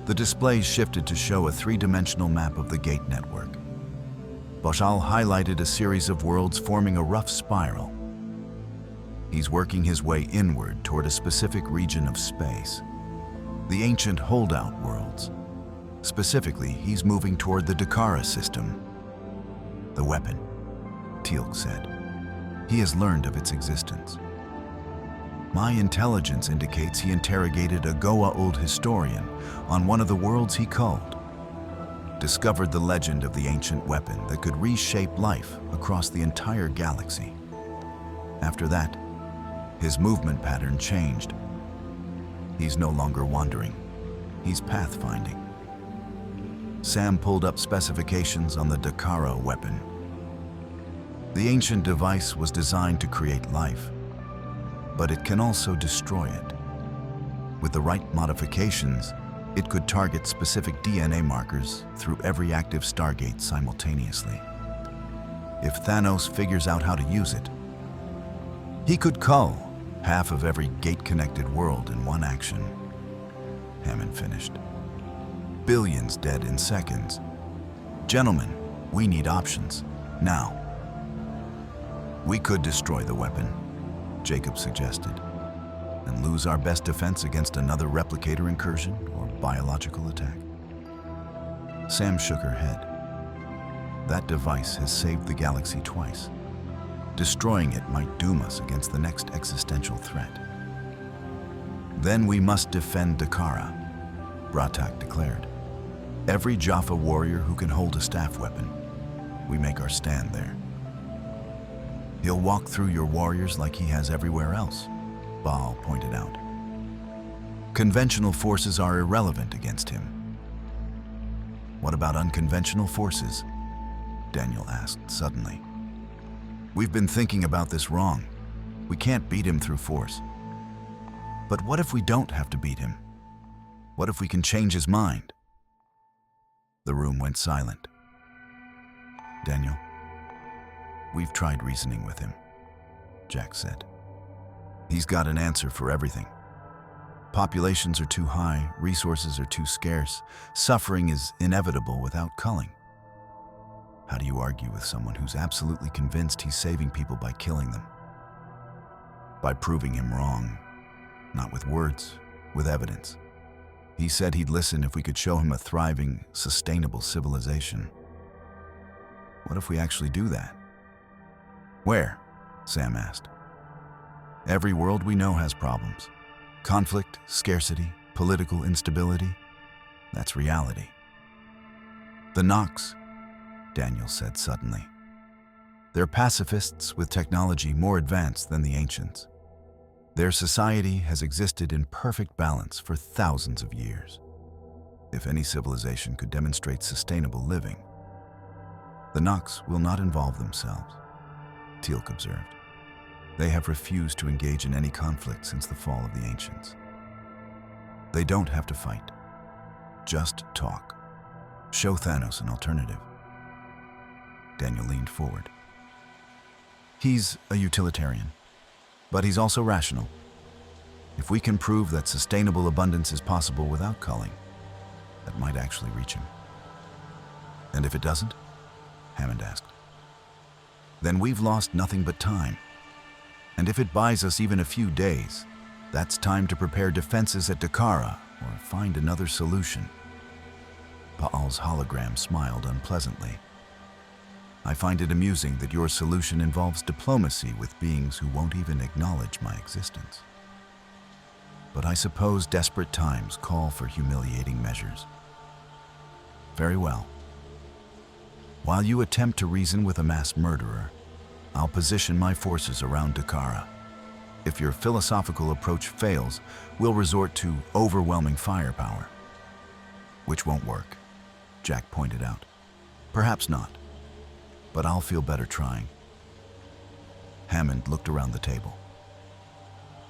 The display shifted to show a 3-dimensional map of the gate network. Baal highlighted a series of worlds forming a rough spiral. He's working his way inward toward a specific region of space. The ancient holdout worlds. Specifically, he's moving toward the Dakara system. The weapon, Teal'c said. He has learned of its existence. My intelligence indicates he interrogated a Goa old historian on one of the worlds he culled. Discovered the legend of the ancient weapon that could reshape life across the entire galaxy. After that, his movement pattern changed. He's no longer wandering. He's pathfinding. Sam pulled up specifications on the Dakara weapon. The ancient device was designed to create life, but it can also destroy it. With the right modifications, it could target specific DNA markers through every active Stargate simultaneously. If Thanos figures out how to use it, he could cull half of every gate-connected world in one action. Hammond finished. Billions dead in seconds. Gentlemen, we need options, now. We could destroy the weapon, Jacob suggested, and lose our best defense against another replicator incursion or biological attack. Sam shook her head. That device has saved the galaxy twice. Destroying it might doom us against the next existential threat. Then we must defend Dakara, Bratak declared. Every Jaffa warrior who can hold a staff weapon, we make our stand there. He'll walk through your warriors like he has everywhere else, Baal pointed out. Conventional forces are irrelevant against him. What about unconventional forces? Daniel asked suddenly. We've been thinking about this wrong. We can't beat him through force. But what if we don't have to beat him? What if we can change his mind? The room went silent. Daniel, we've tried reasoning with him, Jack said. He's got an answer for everything. Populations are too high, resources are too scarce, suffering is inevitable without culling. How do you argue with someone who's absolutely convinced he's saving people by killing them? By proving him wrong, not with words, with evidence. He said he'd listen if we could show him a thriving, sustainable civilization. What if we actually do that? Where? Sam asked. Every world we know has problems. Conflict, scarcity, political instability. That's reality. The Nox, Daniel said suddenly. They're pacifists with technology more advanced than the ancients. Their society has existed in perfect balance for thousands of years. If any civilization could demonstrate sustainable living, the Nox will not involve themselves, Teal'c observed. They have refused to engage in any conflict since the fall of the ancients. They don't have to fight, just talk. Show Thanos an alternative. Daniel leaned forward. He's a utilitarian, but he's also rational. If we can prove that sustainable abundance is possible without culling, that might actually reach him. And if it doesn't? Hammond asked. Then we've lost nothing but time. And if it buys us even a few days, that's time to prepare defenses at Dakara or find another solution. Baal's hologram smiled unpleasantly. I find it amusing that your solution involves diplomacy with beings who won't even acknowledge my existence. But I suppose desperate times call for humiliating measures. Very well. While you attempt to reason with a mass murderer, I'll position my forces around Dakara. If your philosophical approach fails, we'll resort to overwhelming firepower. Which won't work, Jack pointed out. Perhaps not, but I'll feel better trying. Hammond looked around the table.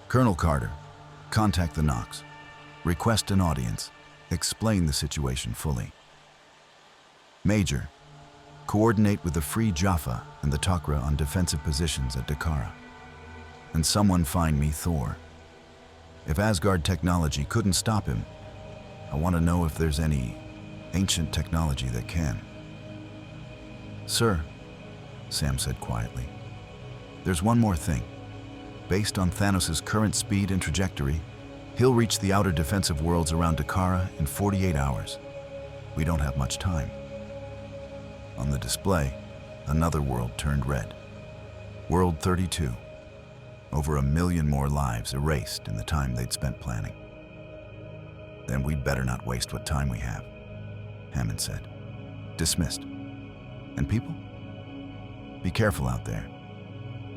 Colonel Carter, contact the Nox. Request an audience. Explain the situation fully. Major, coordinate with the Free Jaffa and the Takra on defensive positions at Dakara. And someone find me Thor. If Asgard technology couldn't stop him, I want to know if there's any ancient technology that can. Sir, Sam said quietly, there's one more thing. Based on Thanos' current speed and trajectory, He'll reach the outer defensive worlds around Dakara in 48 hours. We don't have much time. On the display, another world turned red. World 32. Over 1 million more lives erased in the time they'd spent planning. Then we'd better not waste what time we have, Hammond said. Dismissed. And people? Be careful out there.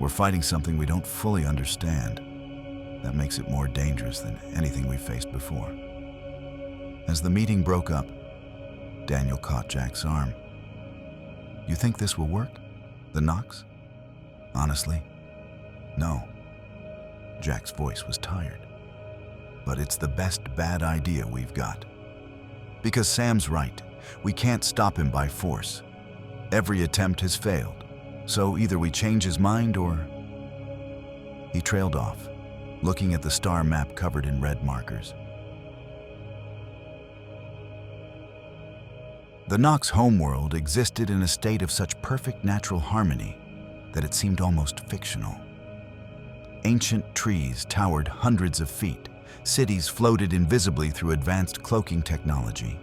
We're fighting something we don't fully understand. That makes it more dangerous than anything we've faced before. As the meeting broke up, Daniel caught Jack's arm. You think this will work? The Nox? Honestly, no. Jack's voice was tired. But it's the best bad idea we've got. Because Sam's right. We can't stop him by force. Every attempt has failed. So either we change his mind or... He trailed off, looking at the star map covered in red markers. The Nox homeworld existed in a state of such perfect natural harmony that it seemed almost fictional. Ancient trees towered hundreds of feet, cities floated invisibly through advanced cloaking technology,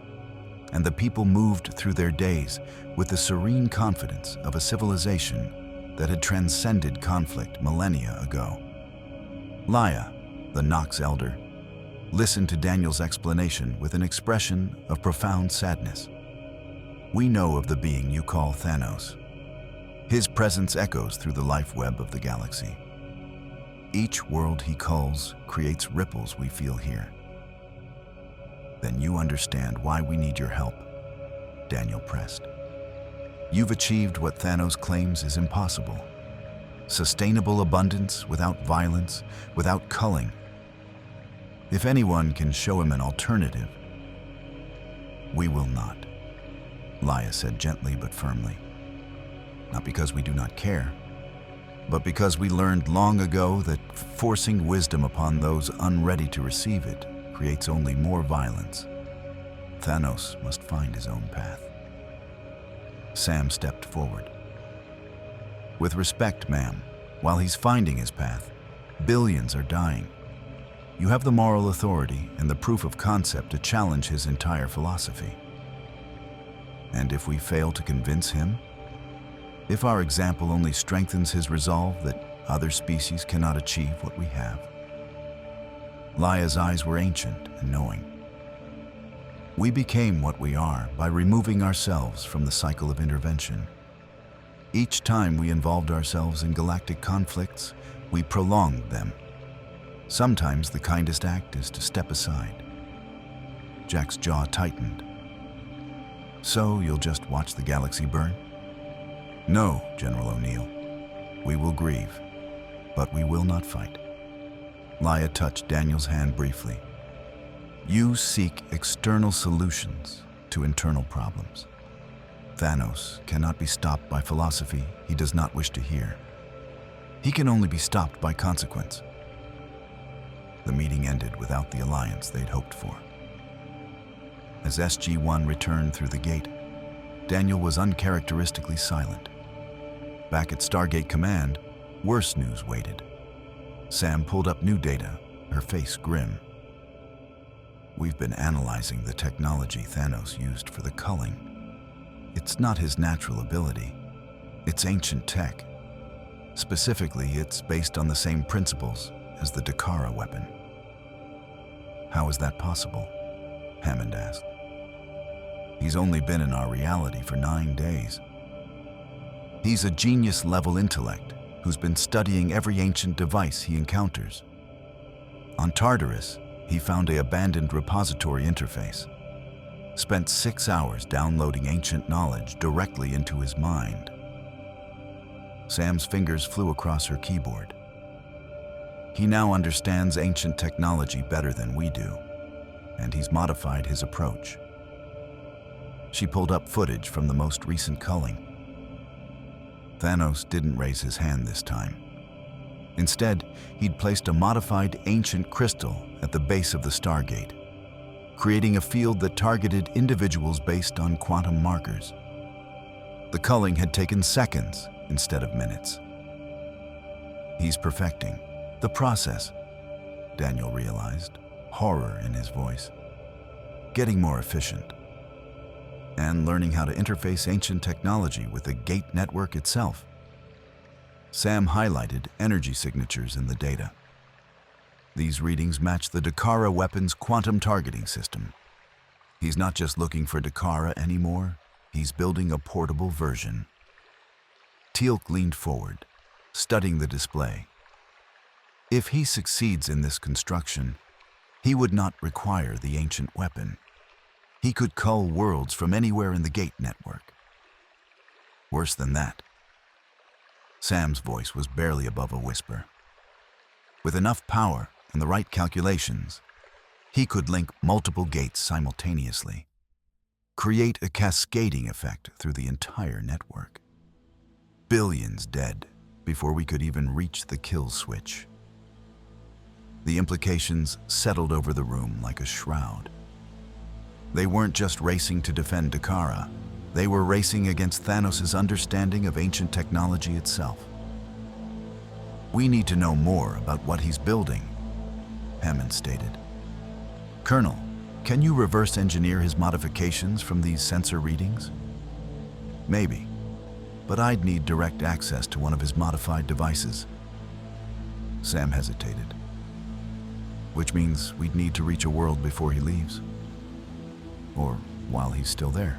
and the people moved through their days with the serene confidence of a civilization that had transcended conflict millennia ago. Laya, the Nox elder, listened to Daniel's explanation with an expression of profound sadness. We know of the being you call Thanos. His presence echoes through the life web of the galaxy. Each world he culls creates ripples we feel here. Then you understand why we need your help, Daniel pressed. You've achieved what Thanos claims is impossible. Sustainable abundance without violence, without culling. If anyone can show him an alternative, we will not, Laya said gently but firmly. Not because we do not care, but because we learned long ago that forcing wisdom upon those unready to receive it creates only more violence. Thanos must find his own path. Sam stepped forward. With respect, ma'am, while he's finding his path, billions are dying. You have the moral authority and the proof of concept to challenge his entire philosophy. And if we fail to convince him, if our example only strengthens his resolve that other species cannot achieve what we have. Laya's eyes were ancient and knowing. We became what we are by removing ourselves from the cycle of intervention. Each time we involved ourselves in galactic conflicts, we prolonged them. Sometimes the kindest act is to step aside. Jack's jaw tightened. So you'll just watch the galaxy burn? No, General O'Neill. We will grieve, but we will not fight. Laya touched Daniel's hand briefly. You seek external solutions to internal problems. Thanos cannot be stopped by philosophy he does not wish to hear. He can only be stopped by consequence. The meeting ended without the alliance they'd hoped for. As SG-1 returned through the gate, Daniel was uncharacteristically silent. Back at Stargate Command, worse news waited. Sam pulled up new data, her face grim. We've been analyzing the technology Thanos used for the culling. It's not his natural ability. It's ancient tech. Specifically, it's based on the same principles as the Dakara weapon. How is that possible? Hammond asked. He's only been in our reality for 9 days. He's a genius-level intellect who's been studying every ancient device he encounters. On Tartarus, he found an abandoned repository interface. Spent 6 hours downloading ancient knowledge directly into his mind. Sam's fingers flew across her keyboard. He now understands ancient technology better than we do, and he's modified his approach. She pulled up footage from the most recent culling. Thanos didn't raise his hand this time. Instead, he'd placed a modified ancient crystal at the base of the Stargate, creating a field that targeted individuals based on quantum markers. The culling had taken seconds instead of minutes. He's perfecting the process, Daniel realized, horror in his voice. Getting more efficient, and learning how to interface ancient technology with the gate network itself. Sam highlighted energy signatures in the data. These readings match the Dakara weapon's quantum targeting system. He's not just looking for Dakara anymore, he's building a portable version. Teal'c leaned forward, studying the display. If he succeeds in this construction, he would not require the ancient weapon. He could cull worlds from anywhere in the gate network. Worse than that, Sam's voice was barely above a whisper. With enough power and the right calculations, he could link multiple gates simultaneously, create a cascading effect through the entire network. Billions dead before we could even reach the kill switch. The implications settled over the room like a shroud. They weren't just racing to defend Dakara, they were racing against Thanos' understanding of ancient technology itself. "We need to know more about what he's building," Hammond stated. "Colonel, can you reverse engineer his modifications from these sensor readings?" "Maybe, but I'd need direct access to one of his modified devices." Sam hesitated. "Which means we'd need to reach a world before he leaves. Or while he's still there,"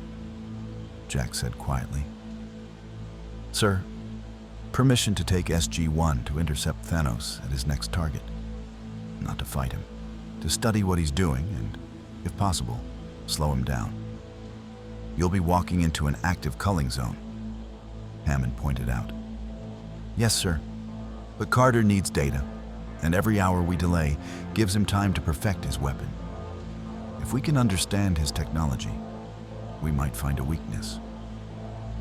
Jack said quietly. "Sir, permission to take SG-1 to intercept Thanos at his next target. Not to fight him, to study what he's doing and, if possible, slow him down. You'll be walking into an active culling zone," Hammond pointed out. "Yes, sir, but Carter needs data, and every hour we delay gives him time to perfect his weapon. If we can understand his technology, we might find a weakness."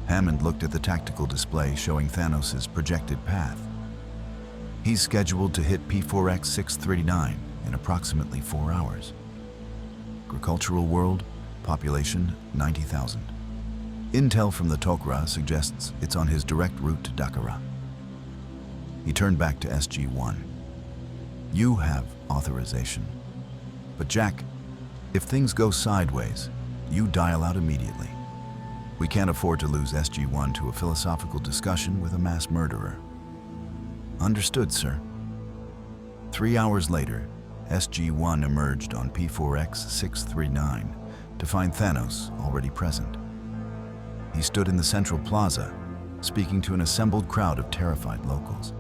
Hammond looked at the tactical display showing Thanos' projected path. He's scheduled to hit P4X 639 in approximately 4 hours. Agricultural world, population 90,000. Intel from the Tok'ra suggests it's on his direct route to Dakara. He turned back to SG-1. "You have authorization. But Jack, if things go sideways, you dial out immediately. We can't afford to lose SG-1 to a philosophical discussion with a mass murderer." "Understood, sir." 3 hours later, SG-1 emerged on P4X 639 to find Thanos already present. He stood in the central plaza, speaking to an assembled crowd of terrified locals.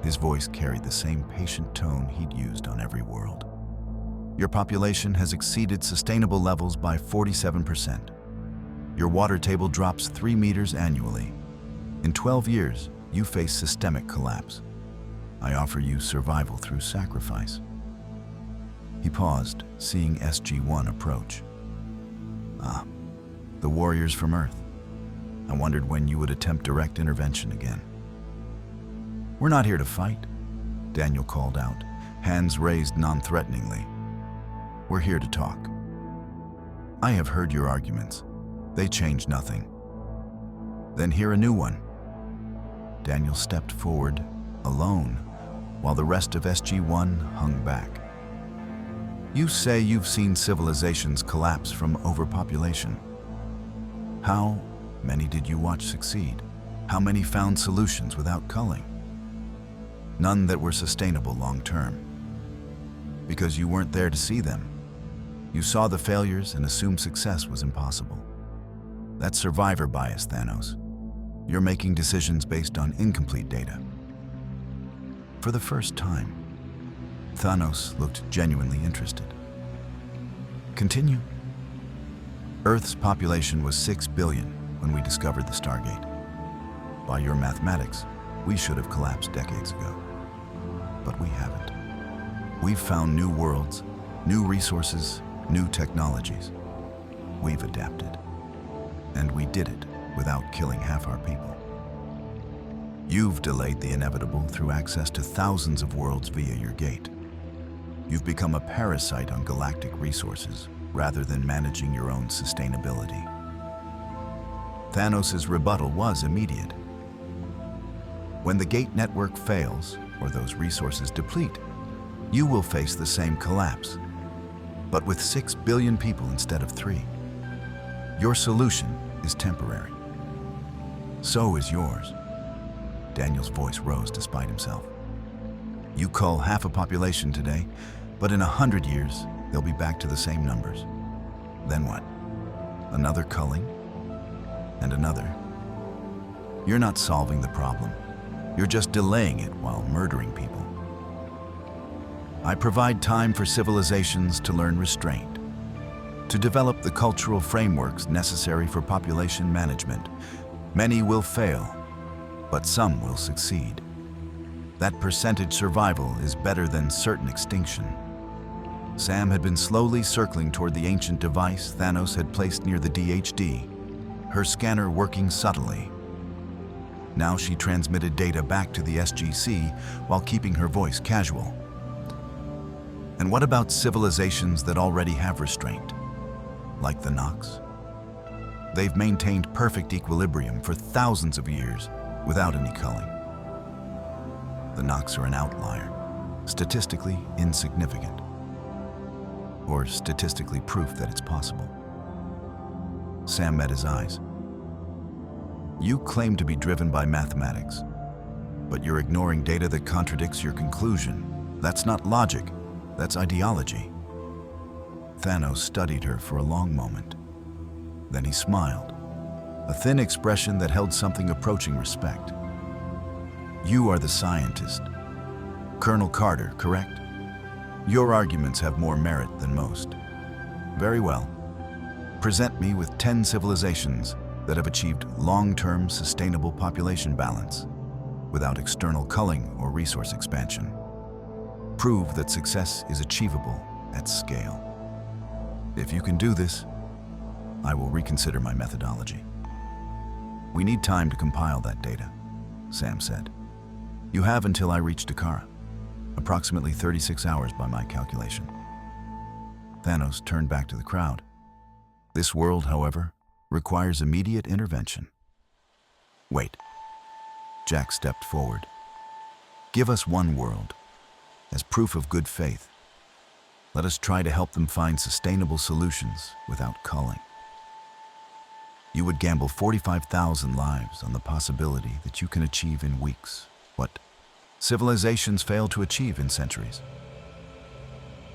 His voice carried the same patient tone he'd used on every world. "Your population has exceeded sustainable levels by 47%. Your water table drops 3 meters annually. In 12 years, you face systemic collapse. I offer you survival through sacrifice." He paused, seeing SG-1 approach. "Ah, the warriors from Earth. I wondered when you would attempt direct intervention again." "We're not here to fight," Daniel called out, hands raised non-threateningly. "We're here to talk. I have heard your arguments. They change nothing." "Then hear a new one." Daniel stepped forward, alone, while the rest of SG-1 hung back. "You say you've seen civilizations collapse from overpopulation. How many did you watch succeed? How many found solutions without culling? None that were sustainable long-term. Because you weren't there to see them. You saw the failures and assumed success was impossible. That's survivor bias, Thanos. You're making decisions based on incomplete data." For the first time, Thanos looked genuinely interested. "Continue." "Earth's population was 6 billion when we discovered the Stargate. By your mathematics, we should have collapsed decades ago. But we haven't. We've found new worlds, new resources, new technologies. We've adapted. And we did it without killing half our people. You've delayed the inevitable through access to thousands of worlds via your gate. You've become a parasite on galactic resources rather than managing your own sustainability." Thanos' rebuttal was immediate. "When the gate network fails, or those resources deplete, you will face the same collapse but with 6 billion people instead of 3. Your solution is temporary. So is yours. Daniel's voice rose despite himself. You cull half a population today, but in 100 years, they'll be back to the same numbers. Then what? Another culling? And another? You're not solving the problem. You're just delaying it while murdering people. I provide time for civilizations to learn restraint, to develop the cultural frameworks necessary for population management. Many will fail, but some will succeed. That percentage survival is better than certain extinction. Sam had been slowly circling toward the ancient device Thanos had placed near the DHD, her scanner working subtly. Now she transmitted data back to the SGC while keeping her voice casual. And what about civilizations that already have restraint, like the Nox? They've maintained perfect equilibrium for thousands of years without any culling. The Nox are an outlier, statistically insignificant, or statistically proof that it's possible. Sam met his eyes. You claim to be driven by mathematics, but you're ignoring data that contradicts your conclusion. That's not logic, that's ideology. Thanos studied her for a long moment. Then he smiled, a thin expression that held something approaching respect. You are the scientist. Colonel Carter, correct? Your arguments have more merit than most. Very well. Present me with 10 civilizations that have achieved long-term sustainable population balance without external culling or resource expansion. Prove that success is achievable at scale. If you can do this, I will reconsider my methodology. We need time to compile that data, Sam said. You have until I reach Dakara, approximately 36 hours by my calculation. Thanos turned back to the crowd. This world, however, requires immediate intervention. Wait. Jack stepped forward. Give us one world, as proof of good faith. Let us try to help them find sustainable solutions without culling. You would gamble 45,000 lives on the possibility that you can achieve in weeks what civilizations fail to achieve in centuries.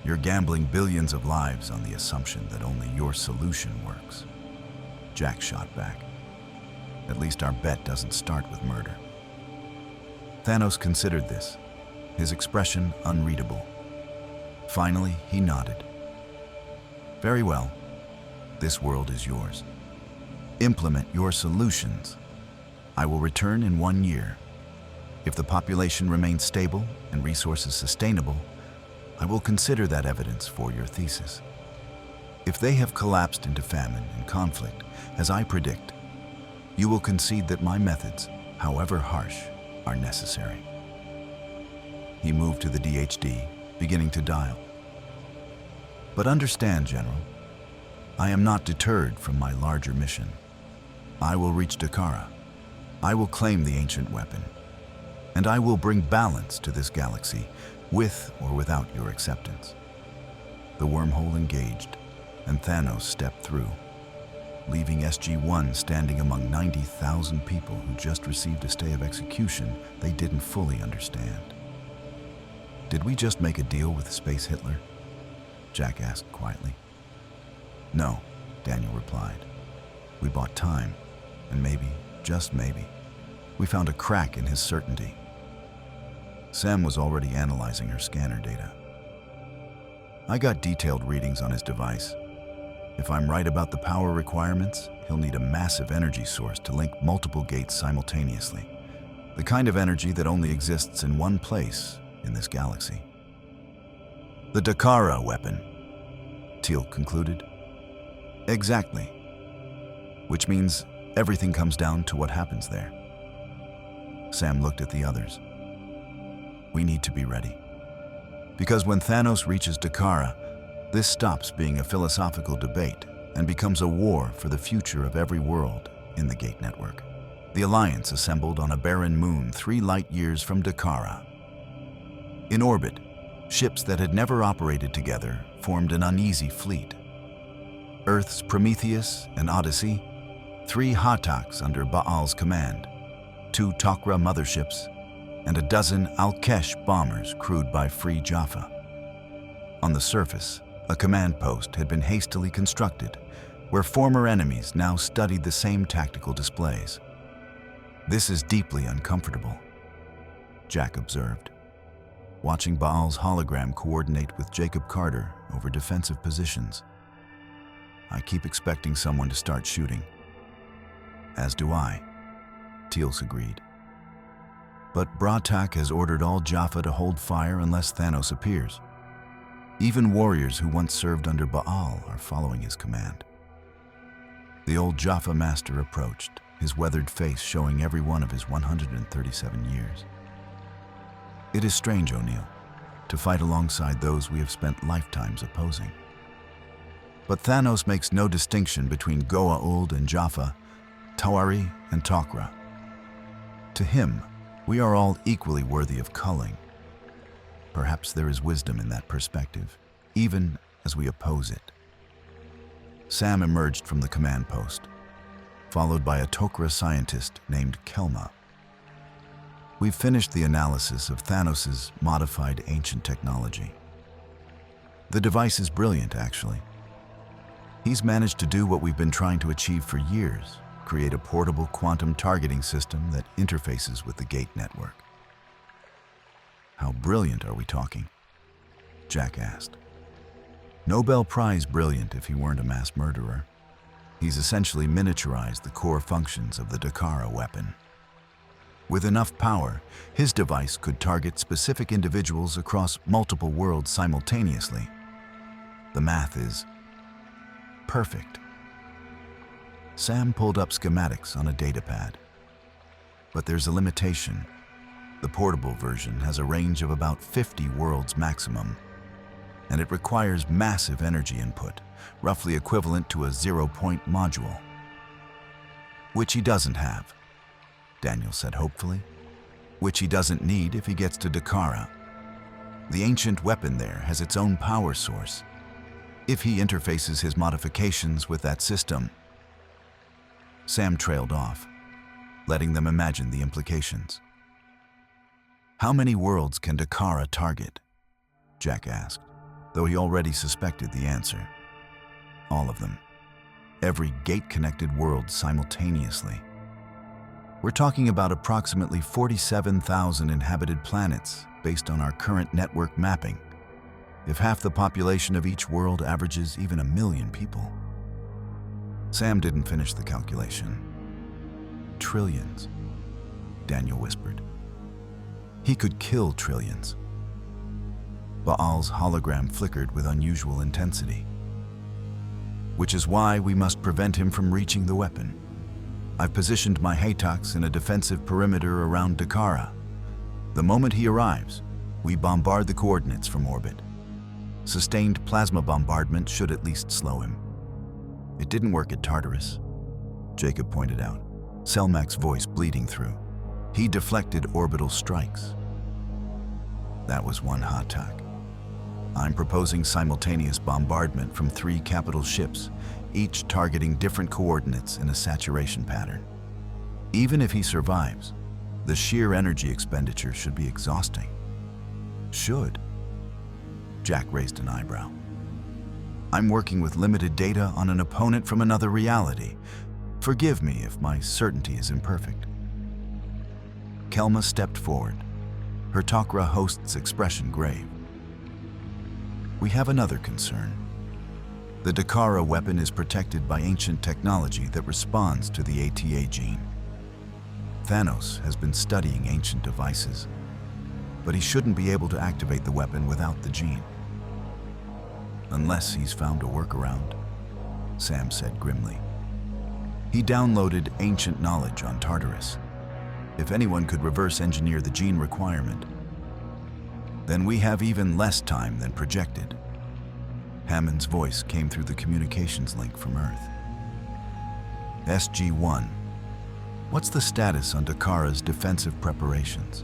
You're gambling billions of lives on the assumption that only your solution works. Jack shot back. At least our bet doesn't start with murder. Thanos considered this, his expression unreadable. Finally, he nodded. Very well. This world is yours. Implement your solutions. I will return in 1 year. If the population remains stable and resources sustainable, I will consider that evidence for your thesis. If they have collapsed into famine and conflict, as I predict, you will concede that my methods, however harsh, are necessary. He moved to the DHD, beginning to dial. But understand, General, I am not deterred from my larger mission. I will reach Dakara. I will claim the ancient weapon. And I will bring balance to this galaxy, with or without your acceptance. The wormhole engaged, and Thanos stepped through, leaving SG-1 standing among 90,000 people who just received a stay of execution they didn't fully understand. Did we just make a deal with Space Hitler? Jack asked quietly. No, Daniel replied. We bought time, and maybe, just maybe, we found a crack in his certainty. Sam was already analyzing her scanner data. I got detailed readings on his device. If I'm right about the power requirements, he'll need a massive energy source to link multiple gates simultaneously. The kind of energy that only exists in one place in this galaxy. The Dakara weapon, Teal concluded. Exactly. Which means everything comes down to what happens there. Sam looked at the others. We need to be ready. Because when Thanos reaches Dakara, this stops being a philosophical debate and becomes a war for the future of every world in the Gate Network. The Alliance assembled on a barren moon 3 light years from Dakara. In orbit, Ships that had never operated together formed an uneasy fleet. Earth's Prometheus and Odyssey, 3 Hattaks under Baal's command, 2 Tok'ra motherships, and a dozen Al-Kesh bombers crewed by Free Jaffa. On the surface, a command post had been hastily constructed, where former enemies now studied the same tactical displays. "This is deeply uncomfortable," Jack observed, watching Baal's hologram coordinate with Jacob Carter over defensive positions. "I keep expecting someone to start shooting." "As do I," Teals agreed. "But Bratak has ordered all Jaffa to hold fire unless Thanos appears. Even warriors who once served under Baal are following his command." The old Jaffa master approached, his weathered face showing every one of his 137 years. "It is strange, O'Neill, to fight alongside those we have spent lifetimes opposing. But Thanos makes no distinction between Goa'uld and Jaffa, Tawari and Tok'ra. To him, we are all equally worthy of culling. Perhaps there is wisdom in that perspective, even as we oppose it." Sam emerged from the command post, followed by a Tok'ra scientist named Kelma. "We've finished the analysis of Thanos' modified ancient technology. The device is brilliant, actually. He's managed to do what we've been trying to achieve for years, create a portable quantum targeting system that interfaces with the Gate network." "How brilliant are we talking?" Jack asked. "Nobel Prize brilliant if he weren't a mass murderer. He's essentially miniaturized the core functions of the Dakara weapon. With enough power, his device could target specific individuals across multiple worlds simultaneously. The math is perfect." Sam pulled up schematics on a datapad. "But there's a limitation. The portable version has a range of about 50 worlds maximum, and it requires massive energy input, roughly equivalent to a 0-point module." "Which he doesn't have," Daniel said hopefully. "Which he doesn't need if he gets to Dakara. The ancient weapon there has its own power source. If he interfaces his modifications with that system..." Sam trailed off, letting them imagine the implications. "How many worlds can Dakara target?" Jack asked, though he already suspected the answer. "All of them. Every gate-connected world simultaneously. We're talking about approximately 47,000 inhabited planets based on our current network mapping, if half the population of each world averages even 1 million people." Sam didn't finish the calculation. "Trillions," Daniel whispered. "He could kill trillions." Baal's hologram flickered with unusual intensity. "Which is why we must prevent him from reaching the weapon. I've positioned my Hattaks in a defensive perimeter around Dakara. The moment he arrives, we bombard the coordinates from orbit. Sustained plasma bombardment should at least slow him." "It didn't work at Tartarus," Jacob pointed out, Selmac's voice bleeding through. "He deflected orbital strikes." "That was one Hattak. I'm proposing simultaneous bombardment from 3 capital ships, each targeting different coordinates in a saturation pattern. Even if he survives, the sheer energy expenditure should be exhausting." "Should?" Jack raised an eyebrow. "I'm working with limited data on an opponent from another reality. Forgive me if my certainty is imperfect." Kelma stepped forward, her Tok'ra host's expression grave. "We have another concern. The Dakara weapon is protected by ancient technology that responds to the ATA gene. Thanos has been studying ancient devices, but he shouldn't be able to activate the weapon without the gene. Unless he's found a workaround," Sam said grimly. "He downloaded ancient knowledge on Tartarus. If anyone could reverse engineer the gene requirement, then we have even less time than projected." Hammond's voice came through the communications link from Earth. "SG-1, what's the status on Dakara's defensive preparations?"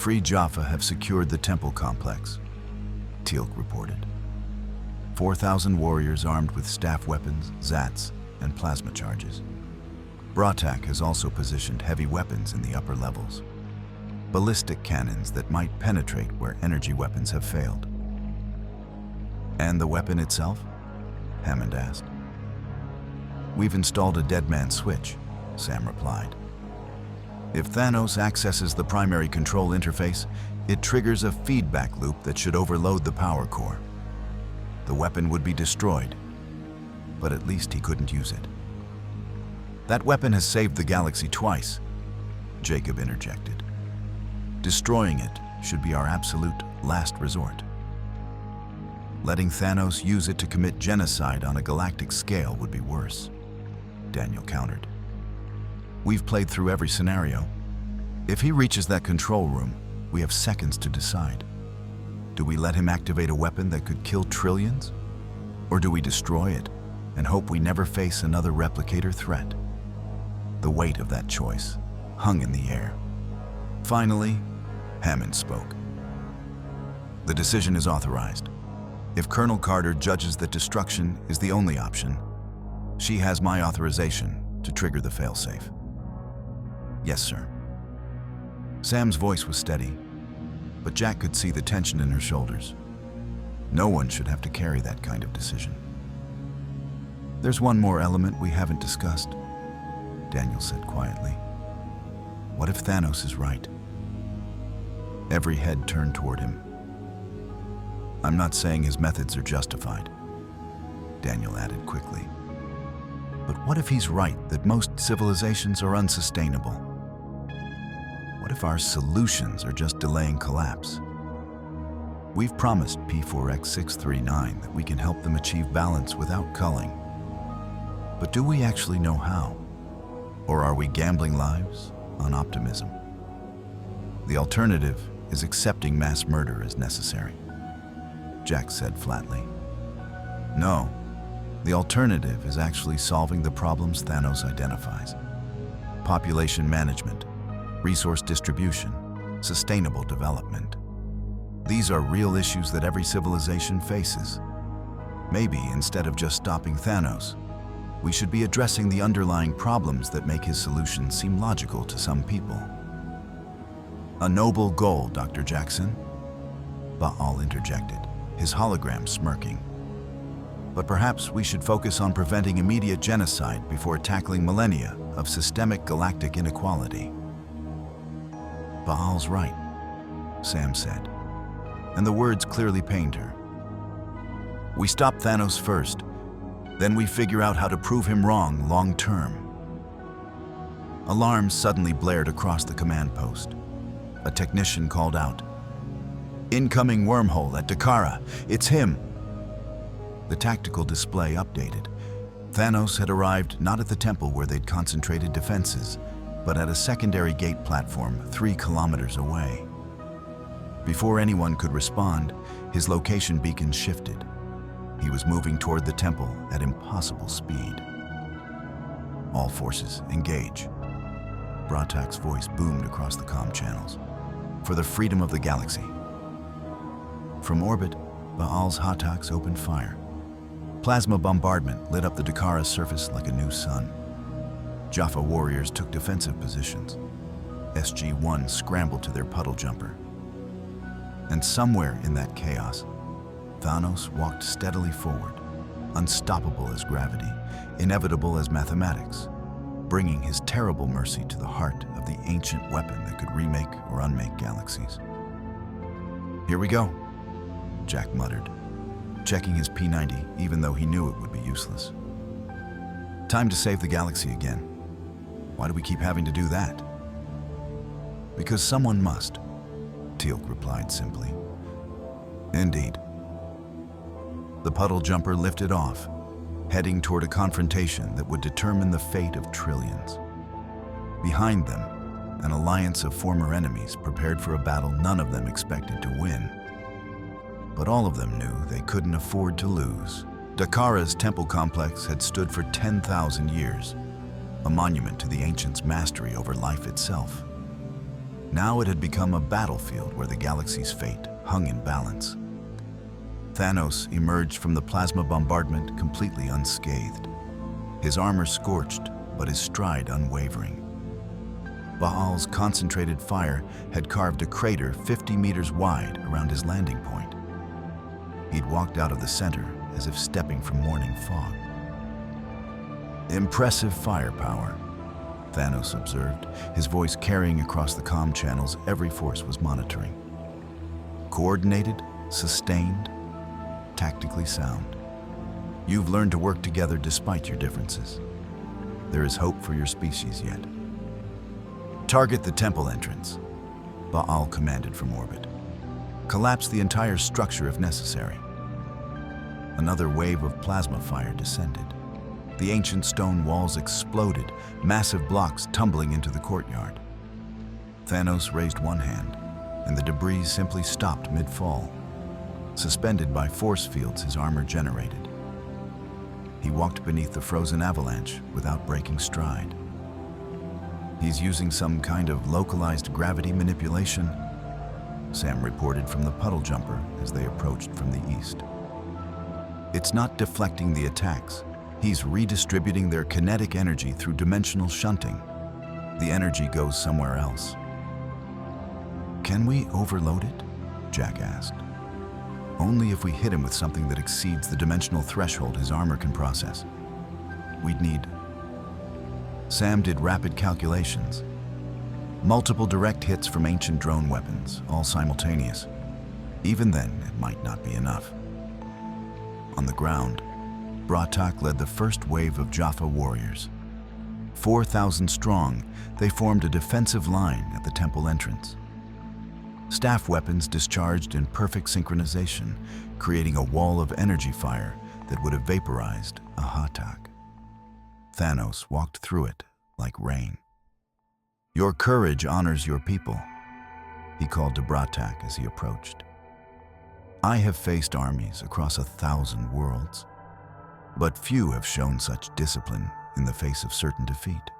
Free Jaffa have secured the temple complex, Teal'c reported. 4,000 warriors armed with staff weapons, zats, and plasma charges. Bratak has also positioned heavy weapons in the upper levels. Ballistic cannons that might penetrate where energy weapons have failed. And the weapon itself? Hammond asked. We've installed a dead man switch, Sam replied. If Thanos accesses the primary control interface, it triggers a feedback loop that should overload the power core. The weapon would be destroyed, but at least he couldn't use it. That weapon has saved the galaxy twice, Jacob interjected. Destroying it should be our absolute last resort. Letting Thanos use it to commit genocide on a galactic scale would be worse, Daniel countered. We've played through every scenario. If he reaches that control room, we have seconds to decide. Do we let him activate a weapon that could kill trillions? Or do we destroy it and hope we never face another replicator threat? The weight of that choice hung in the air. Finally, Hammond spoke. The decision is authorized. If Colonel Carter judges that destruction is the only option, she has my authorization to trigger the failsafe. Yes, sir. Sam's voice was steady, but Jack could see the tension in her shoulders. No one should have to carry that kind of decision. There's one more element we haven't discussed, Daniel said quietly. What if Thanos is right? Every head turned toward him. I'm not saying his methods are justified, Daniel added quickly. But what if he's right that most civilizations are unsustainable? What if our solutions are just delaying collapse? We've promised P4X639 that we can help them achieve balance without culling. But do we actually know how? Or are we gambling lives on optimism? The alternative is accepting mass murder as necessary, Jack said flatly. No, the alternative is actually solving the problems Thanos identifies. Population management, resource distribution, sustainable development. These are real issues that every civilization faces. Maybe instead of just stopping Thanos, we should be addressing the underlying problems that make his solutions seem logical to some people. A noble goal, Dr. Jackson, Baal interjected, his hologram smirking. But perhaps we should focus on preventing immediate genocide before tackling millennia of systemic galactic inequality. Baal's right, Sam said, and the words clearly pained her. We stop Thanos first, then we figure out how to prove him wrong long term. Alarms suddenly blared across the command post. A technician called out, "Incoming wormhole at Dakara, it's him." The tactical display updated. Thanos had arrived not at the temple where they'd concentrated defenses, but at a secondary gate platform 3 kilometers away. Before anyone could respond, his location beacon shifted. He was moving toward the temple at impossible speed. All forces, engage. Bratak's voice boomed across the comm channels. For the freedom of the galaxy. From orbit, Baal's Hattaks opened fire. Plasma bombardment lit up the Dakara surface like a new sun. Jaffa warriors took defensive positions. SG-1 scrambled to their puddle jumper. And somewhere in that chaos, Thanos walked steadily forward, unstoppable as gravity, inevitable as mathematics, bringing his terrible mercy to the heart of the ancient weapon that could remake or unmake galaxies. Here we go, Jack muttered, checking his P90 even though he knew it would be useless. Time to save the galaxy again. Why do we keep having to do that? Because someone must, Teal'c replied simply. Indeed. The puddle jumper lifted off, heading toward a confrontation that would determine the fate of trillions. Behind them, an alliance of former enemies prepared for a battle none of them expected to win. But all of them knew they couldn't afford to lose. Dakara's temple complex had stood for 10,000 years, a monument to the ancients' mastery over life itself. Now it had become a battlefield where the galaxy's fate hung in balance. Thanos emerged from the plasma bombardment completely unscathed, his armor scorched, but his stride unwavering. Baal's concentrated fire had carved a crater 50 meters wide around his landing point. He'd walked out of the center as if stepping from morning fog. Impressive firepower, Thanos observed, his voice carrying across the comm channels every force was monitoring. Coordinated, sustained, tactically sound. You've learned to work together despite your differences. There is hope for your species yet. Target the temple entrance, Baal commanded from orbit. Collapse the entire structure if necessary. Another wave of plasma fire descended. The ancient stone walls exploded, massive blocks tumbling into the courtyard. Thanos raised one hand, and the debris simply stopped mid-fall, suspended by force fields his armor generated. He walked beneath the frozen avalanche without breaking stride. He's using some kind of localized gravity manipulation, Sam reported from the puddle jumper as they approached from the east. It's not deflecting the attacks. He's redistributing their kinetic energy through dimensional shunting. The energy goes somewhere else. Can we overload it? Jack asked. Only if we hit him with something that exceeds the dimensional threshold his armor can process. We'd need... Sam did rapid calculations. Multiple direct hits from ancient drone weapons, all simultaneous. Even then, it might not be enough. On the ground, Bratak led the first wave of Jaffa warriors. 4,000 strong, they formed a defensive line at the temple entrance. Staff weapons discharged in perfect synchronization, creating a wall of energy fire that would have vaporized a Hatak. Thanos walked through it like rain. Your courage honors your people, he called to Bratak as he approached. I have faced armies across 1,000 worlds, but few have shown such discipline in the face of certain defeat.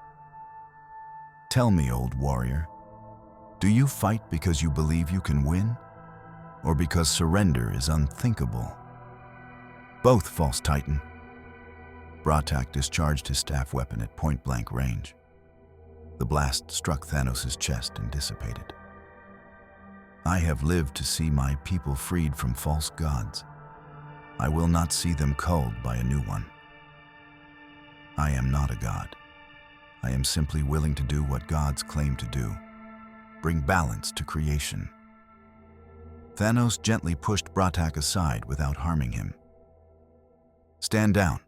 Tell me, old warrior, do you fight because you believe you can win, or because surrender is unthinkable? Both, false titan. Bratak discharged his staff weapon at point-blank range. The blast struck Thanos' chest and dissipated. I have lived to see my people freed from false gods. I will not see them culled by a new one. I am not a god. I am simply willing to do what gods claim to do. Bring balance to creation. Thanos gently pushed Bratak aside without harming him. Stand down.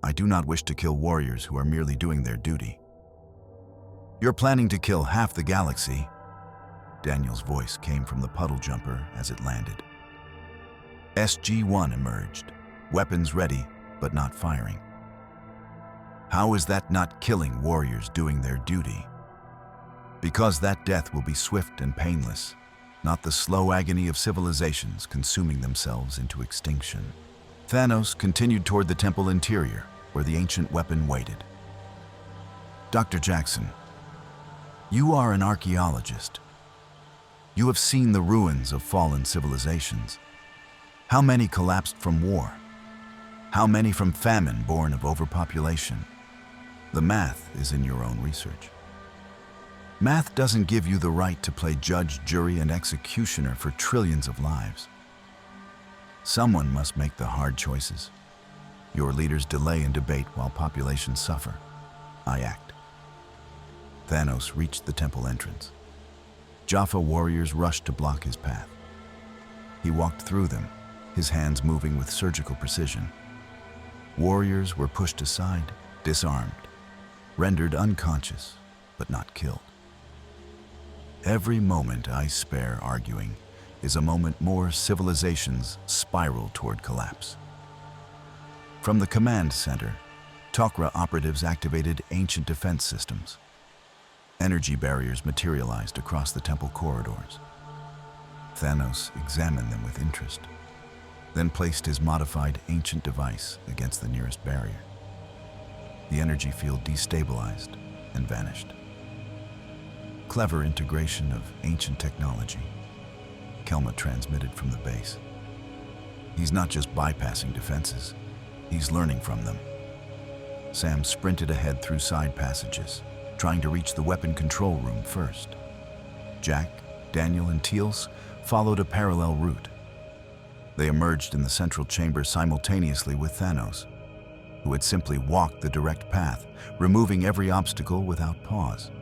I do not wish to kill warriors who are merely doing their duty. You're planning to kill half the galaxy. Daniel's voice came from the puddle jumper as it landed. SG-1 emerged, weapons ready, but not firing. How is that not killing warriors doing their duty? Because that death will be swift and painless, not the slow agony of civilizations consuming themselves into extinction. Thanos continued toward the temple interior, where the ancient weapon waited. Dr. Jackson, you are an archaeologist. You have seen the ruins of fallen civilizations. How many collapsed from war? How many from famine born of overpopulation? The math is in your own research. Math doesn't give you the right to play judge, jury, and executioner for trillions of lives. Someone must make the hard choices. Your leaders delay and debate while populations suffer. I act. Thanos reached the temple entrance. Jaffa warriors rushed to block his path. He walked through them, his hands moving with surgical precision. Warriors were pushed aside, disarmed, rendered unconscious, but not killed. Every moment I spare arguing is a moment more civilizations spiral toward collapse. From the command center, Tok'ra operatives activated ancient defense systems. Energy barriers materialized across the temple corridors. Thanos examined them with interest, then placed his modified ancient device against the nearest barrier. The energy field destabilized and vanished. clever integration of ancient technology, Kelma transmitted from the base. He's not just bypassing defenses, he's learning from them. Sam sprinted ahead through side passages, trying to reach the weapon control room first. Jack, Daniel, and Teals followed a parallel route. They emerged in the central chamber simultaneously with Thanos, who had simply walked the direct path, removing every obstacle without pause.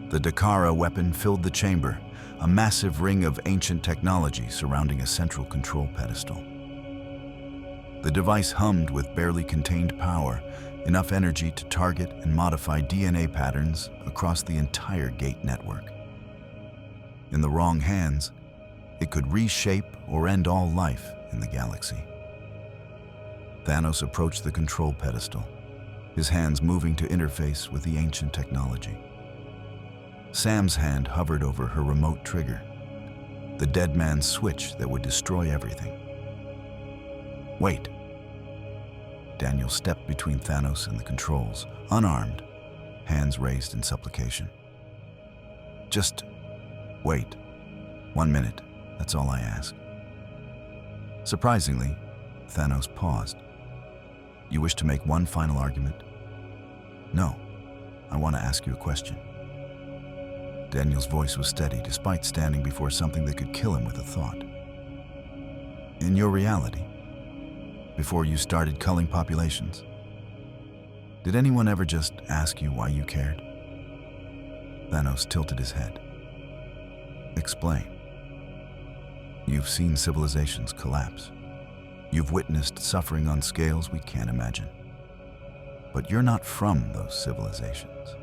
The Dakara weapon filled the chamber, a massive ring of ancient technology surrounding a central control pedestal. The device hummed with barely contained power, enough energy to target and modify DNA patterns across the entire gate network. In the wrong hands, it could reshape or end all life in the galaxy. Thanos approached the control pedestal, his hands moving to interface with the ancient technology. Sam's hand hovered over her remote trigger, the dead man's switch that would destroy everything. Wait. Daniel stepped between Thanos and the controls, unarmed, hands raised in supplication. Just wait. 1 minute, that's all I ask. Surprisingly, Thanos paused. You wish to make one final argument? No, I want to ask you a question. Daniel's voice was steady despite standing before something that could kill him with a thought. In your reality, before you started culling populations, did anyone ever just ask you why you cared? Thanos tilted his head. Explain. You've seen civilizations collapse. You've witnessed suffering on scales we can't imagine. But you're not from those civilizations.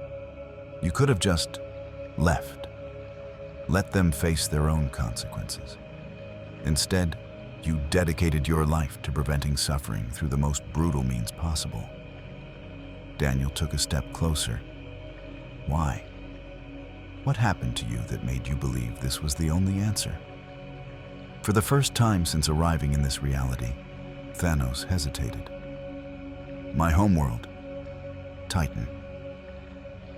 You could have just left. Let them face their own consequences. Instead, you dedicated your life to preventing suffering through the most brutal means possible. Daniel took a step closer. Why? What happened to you that made you believe this was the only answer? For the first time since arriving in this reality, Thanos hesitated. My homeworld, Titan.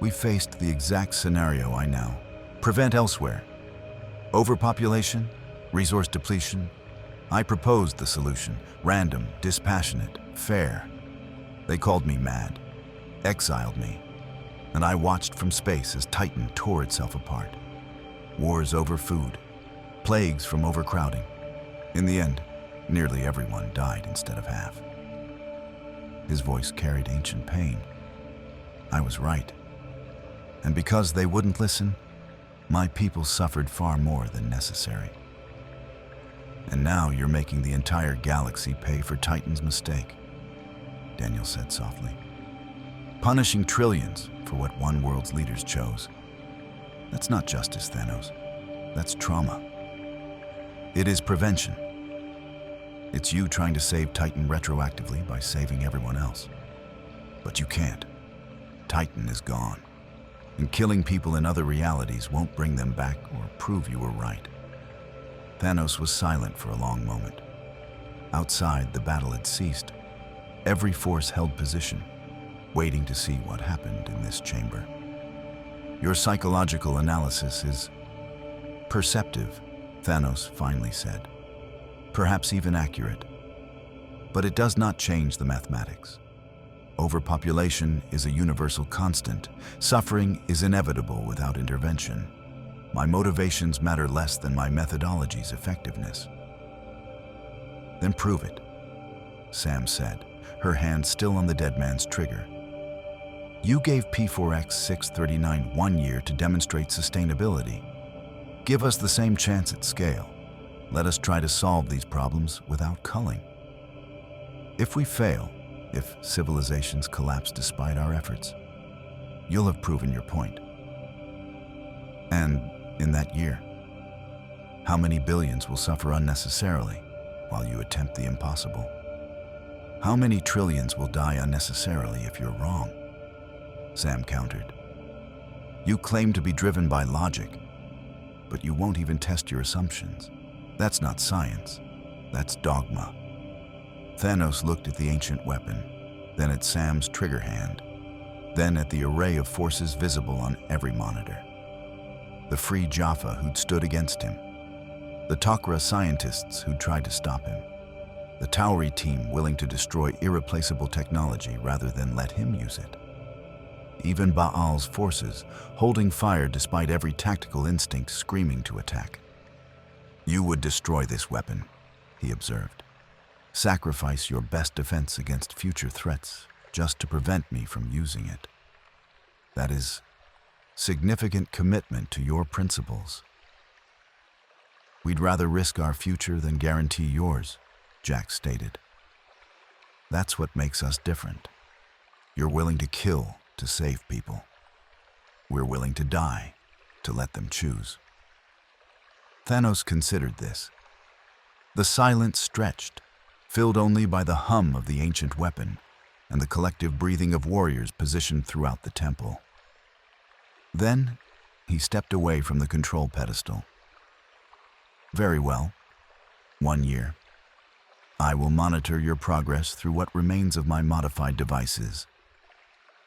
We faced the exact scenario I now prevent elsewhere. Overpopulation, resource depletion. I proposed the solution, random, dispassionate, fair. They called me mad, exiled me, and I watched from space as Titan tore itself apart. Wars over food, plagues from overcrowding. In the end, nearly everyone died instead of half. His voice carried ancient pain. I was right. And because they wouldn't listen, my people suffered far more than necessary. And now you're making the entire galaxy pay for Titan's mistake, Daniel said softly. Punishing trillions for what one world's leaders chose. That's not justice, Thanos. That's trauma. It is prevention. It's you trying to save Titan retroactively by saving everyone else. But you can't. Titan is gone. And killing people in other realities won't bring them back or prove you were right. Thanos was silent for a long moment. Outside, the battle had ceased. Every force held position, waiting to see what happened in this chamber. Your psychological analysis is perceptive, Thanos finally said. Perhaps even accurate. But it does not change the mathematics. Overpopulation is a universal constant. Suffering is inevitable without intervention. My motivations matter less than my methodology's effectiveness. Then prove it, Sam said, her hand still on the dead man's trigger. You gave P4X-639 1 year to demonstrate sustainability. Give us the same chance at scale. Let us try to solve these problems without culling. If we fail, if civilizations collapse despite our efforts, you'll have proven your point. And in that year, how many billions will suffer unnecessarily while you attempt the impossible? How many trillions will die unnecessarily if you're wrong? Sam countered. You claim to be driven by logic, but you won't even test your assumptions. That's not science, that's dogma. Thanos looked at the ancient weapon, then at Sam's trigger hand, then at the array of forces visible on every monitor. the Free Jaffa who'd stood against him, the Tok'ra scientists who'd tried to stop him, the Tauri team willing to destroy irreplaceable technology rather than let him use it. Even Baal's forces, holding fire despite every tactical instinct screaming to attack. "You would destroy this weapon," he observed. "Sacrifice your best defense against future threats just to prevent me from using it. That is significant commitment to your principles." "We'd rather risk our future than guarantee yours," Jack stated. "That's what makes us different. You're willing to kill to save people. We're willing to die to let them choose." Thanos considered this. The silence stretched, filled only by the hum of the ancient weapon and the collective breathing of warriors positioned throughout the temple. Then, he stepped away from the control pedestal. "Very well. 1 year. I will monitor your progress through what remains of my modified devices.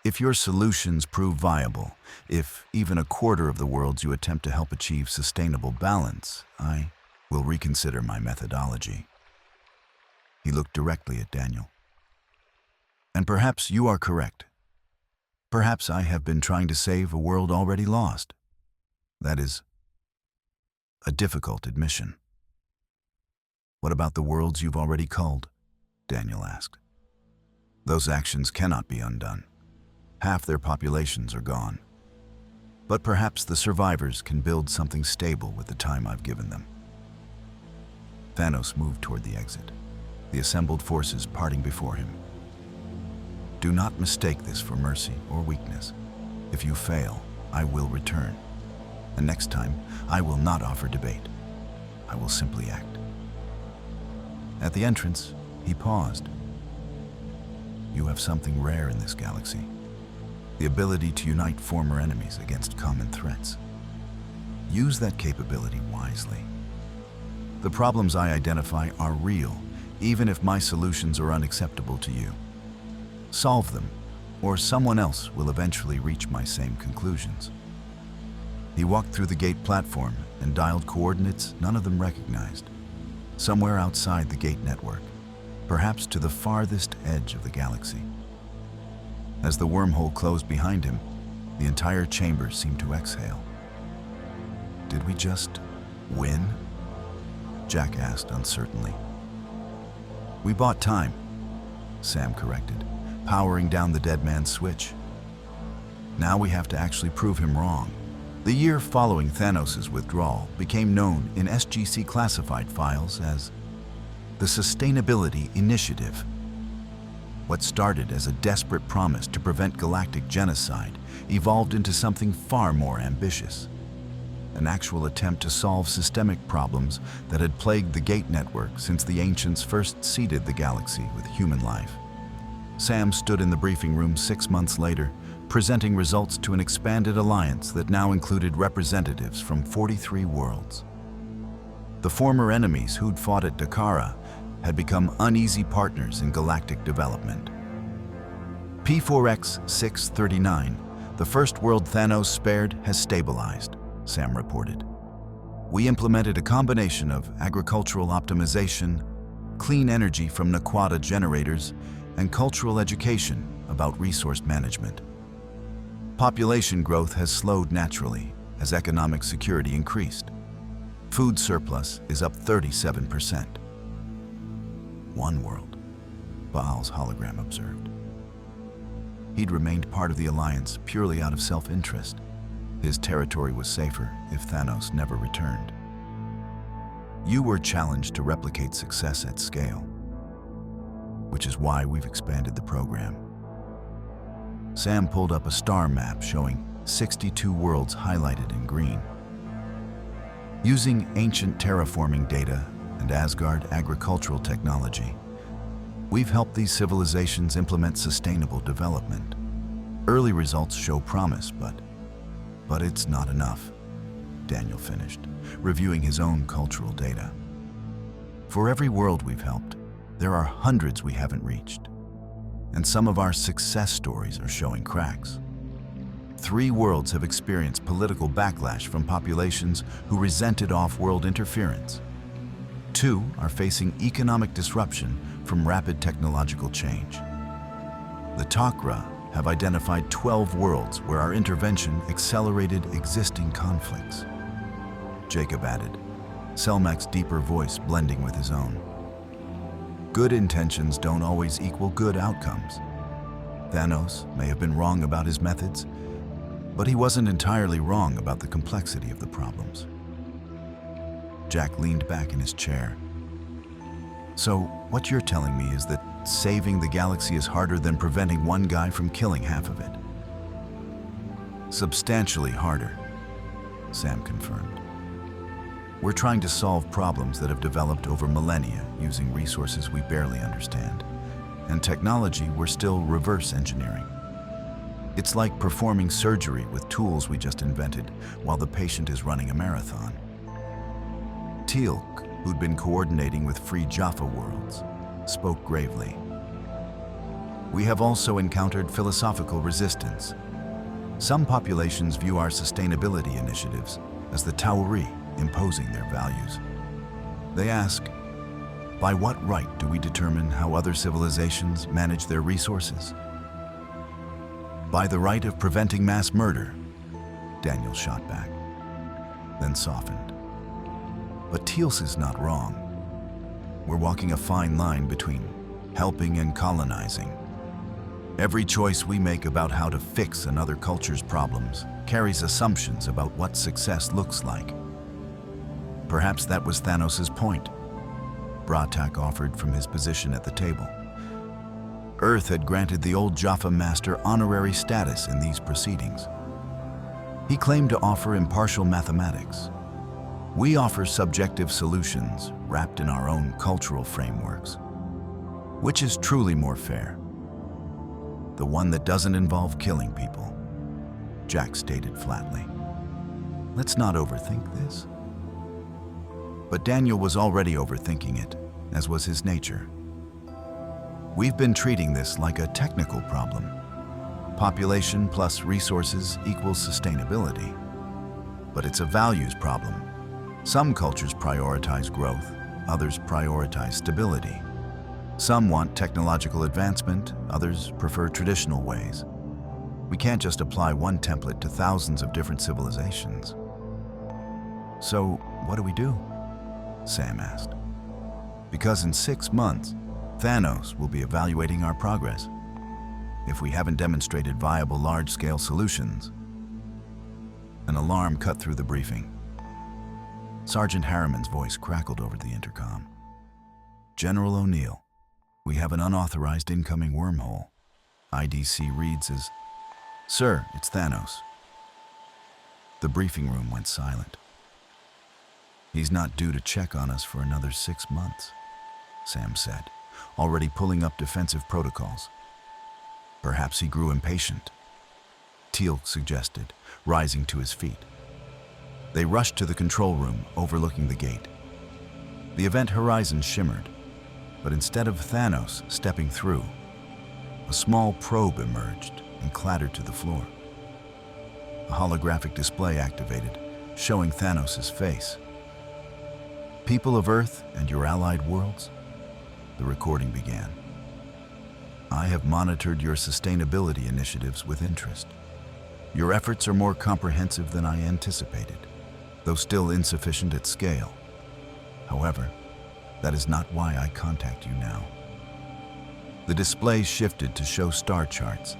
If your solutions prove viable, if even a quarter of the worlds you attempt to help achieve sustainable balance, I will reconsider my methodology." He looked directly at Daniel. "And perhaps you are correct. Perhaps I have been trying to save a world already lost. That is a difficult admission." "What about the worlds you've already culled?" Daniel asked. "Those actions cannot be undone. Half their populations are gone. But perhaps the survivors can build something stable with the time I've given them." Thanos moved toward the exit, the assembled forces parting before him. "Do not mistake this for mercy or weakness. If you fail, I will return. And next time, I will not offer debate. I will simply act." At the entrance, he paused. "You have something rare in this galaxy. The ability to unite former enemies against common threats. Use that capability wisely. The problems I identify are real, even if my solutions are unacceptable to you. Solve them, or someone else will eventually reach my same conclusions." He walked through the gate platform and dialed coordinates none of them recognized. Somewhere outside the gate network, perhaps to the farthest edge of the galaxy. As the wormhole closed behind him, the entire chamber seemed to exhale. "Did we just win?" Jack asked uncertainly. "We bought time," Sam corrected, powering down the dead man's switch. "Now we have to actually prove him wrong." The year following Thanos' withdrawal became known in SGC classified files as the Sustainability Initiative. What started as a desperate promise to prevent galactic genocide evolved into something far more ambitious. An actual attempt to solve systemic problems that had plagued the Gate Network since the Ancients first seeded the galaxy with human life. Sam stood in the briefing room 6 months later, presenting results to an expanded alliance that now included representatives from 43 worlds. The former enemies who'd fought at Dakara had become uneasy partners in galactic development. P4X 639, the first world Thanos spared, has stabilized, Sam reported. "We implemented a combination of agricultural optimization, clean energy from Naquata generators, and cultural education about resource management. Population growth has slowed naturally as economic security increased. Food surplus is up 37%. One world, Baal's hologram observed. He'd remained part of the alliance purely out of self-interest. His territory was safer if Thanos never returned. You were challenged to replicate success at scale, which is why we've expanded the program." Sam pulled up a star map showing 62 worlds highlighted in green. Using ancient terraforming data and Asgard agricultural technology, we've helped these civilizations implement sustainable development. Early results show promise, but it's not enough, Daniel finished, reviewing his own cultural data. For every world we've helped, there are hundreds we haven't reached, and some of our success stories are showing cracks. 3 worlds have experienced political backlash from populations who resented off-world interference. 2 are facing economic disruption from rapid technological change. The Takra have identified 12 worlds where our intervention accelerated existing conflicts. Jacob added, Selmac's deeper voice blending with his own. Good intentions don't always equal good outcomes. Thanos may have been wrong about his methods, but he wasn't entirely wrong about the complexity of the problems. Jack leaned back in his chair. So, what you're telling me is that saving the galaxy is harder than preventing one guy from killing half of it? Substantially harder, Sam confirmed. We're trying to solve problems that have developed over millennia using resources we barely understand, and technology we're still reverse engineering. It's like performing surgery with tools we just invented while the patient is running a marathon. Teal'c, who'd been coordinating with Free Jaffa Worlds, spoke gravely. We have also encountered philosophical resistance. Some populations view our sustainability initiatives as the Tauri imposing their values. They ask, by what right do we determine how other civilizations manage their resources? By the right of preventing mass murder, Daniel shot back, then softened. But Teal'c is not wrong. We're walking a fine line between helping and colonizing. Every choice we make about how to fix another culture's problems carries assumptions about what success looks like. Perhaps that was Thanos' point, Bratak offered from his position at the table. Earth had granted the old Jaffa Master honorary status in these proceedings. He claimed to offer impartial mathematics. We offer subjective solutions wrapped in our own cultural frameworks. Which is truly more fair? The one that doesn't involve killing people, Jack stated flatly. Let's not overthink this. But Daniel was already overthinking it, as was his nature. We've been treating this like a technical problem. Population plus resources equals sustainability. But it's a values problem. Some cultures prioritize growth, others prioritize stability. Some want technological advancement, others prefer traditional ways. We can't just apply one template to thousands of different civilizations. So, what do we do? Sam asked. Because in 6 months, Thanos will be evaluating our progress. If we haven't demonstrated viable large-scale solutions. An alarm cut through the briefing. Sergeant Harriman's voice crackled over the intercom. General O'Neill, we have an unauthorized incoming wormhole. IDC reads as, Sir, it's Thanos. The briefing room went silent. He's not due to check on us for another 6 months, Sam said, already pulling up defensive protocols. Perhaps he grew impatient, Teal'c suggested, rising to his feet. They rushed to the control room overlooking the gate. The event horizon shimmered, but instead of Thanos stepping through, a small probe emerged and clattered to the floor. A holographic display activated, showing Thanos' face. People of Earth and your allied worlds, the recording began. I have monitored your sustainability initiatives with interest. Your efforts are more comprehensive than I anticipated, though still insufficient at scale. However, that is not why I contact you now. The display shifted to show star charts.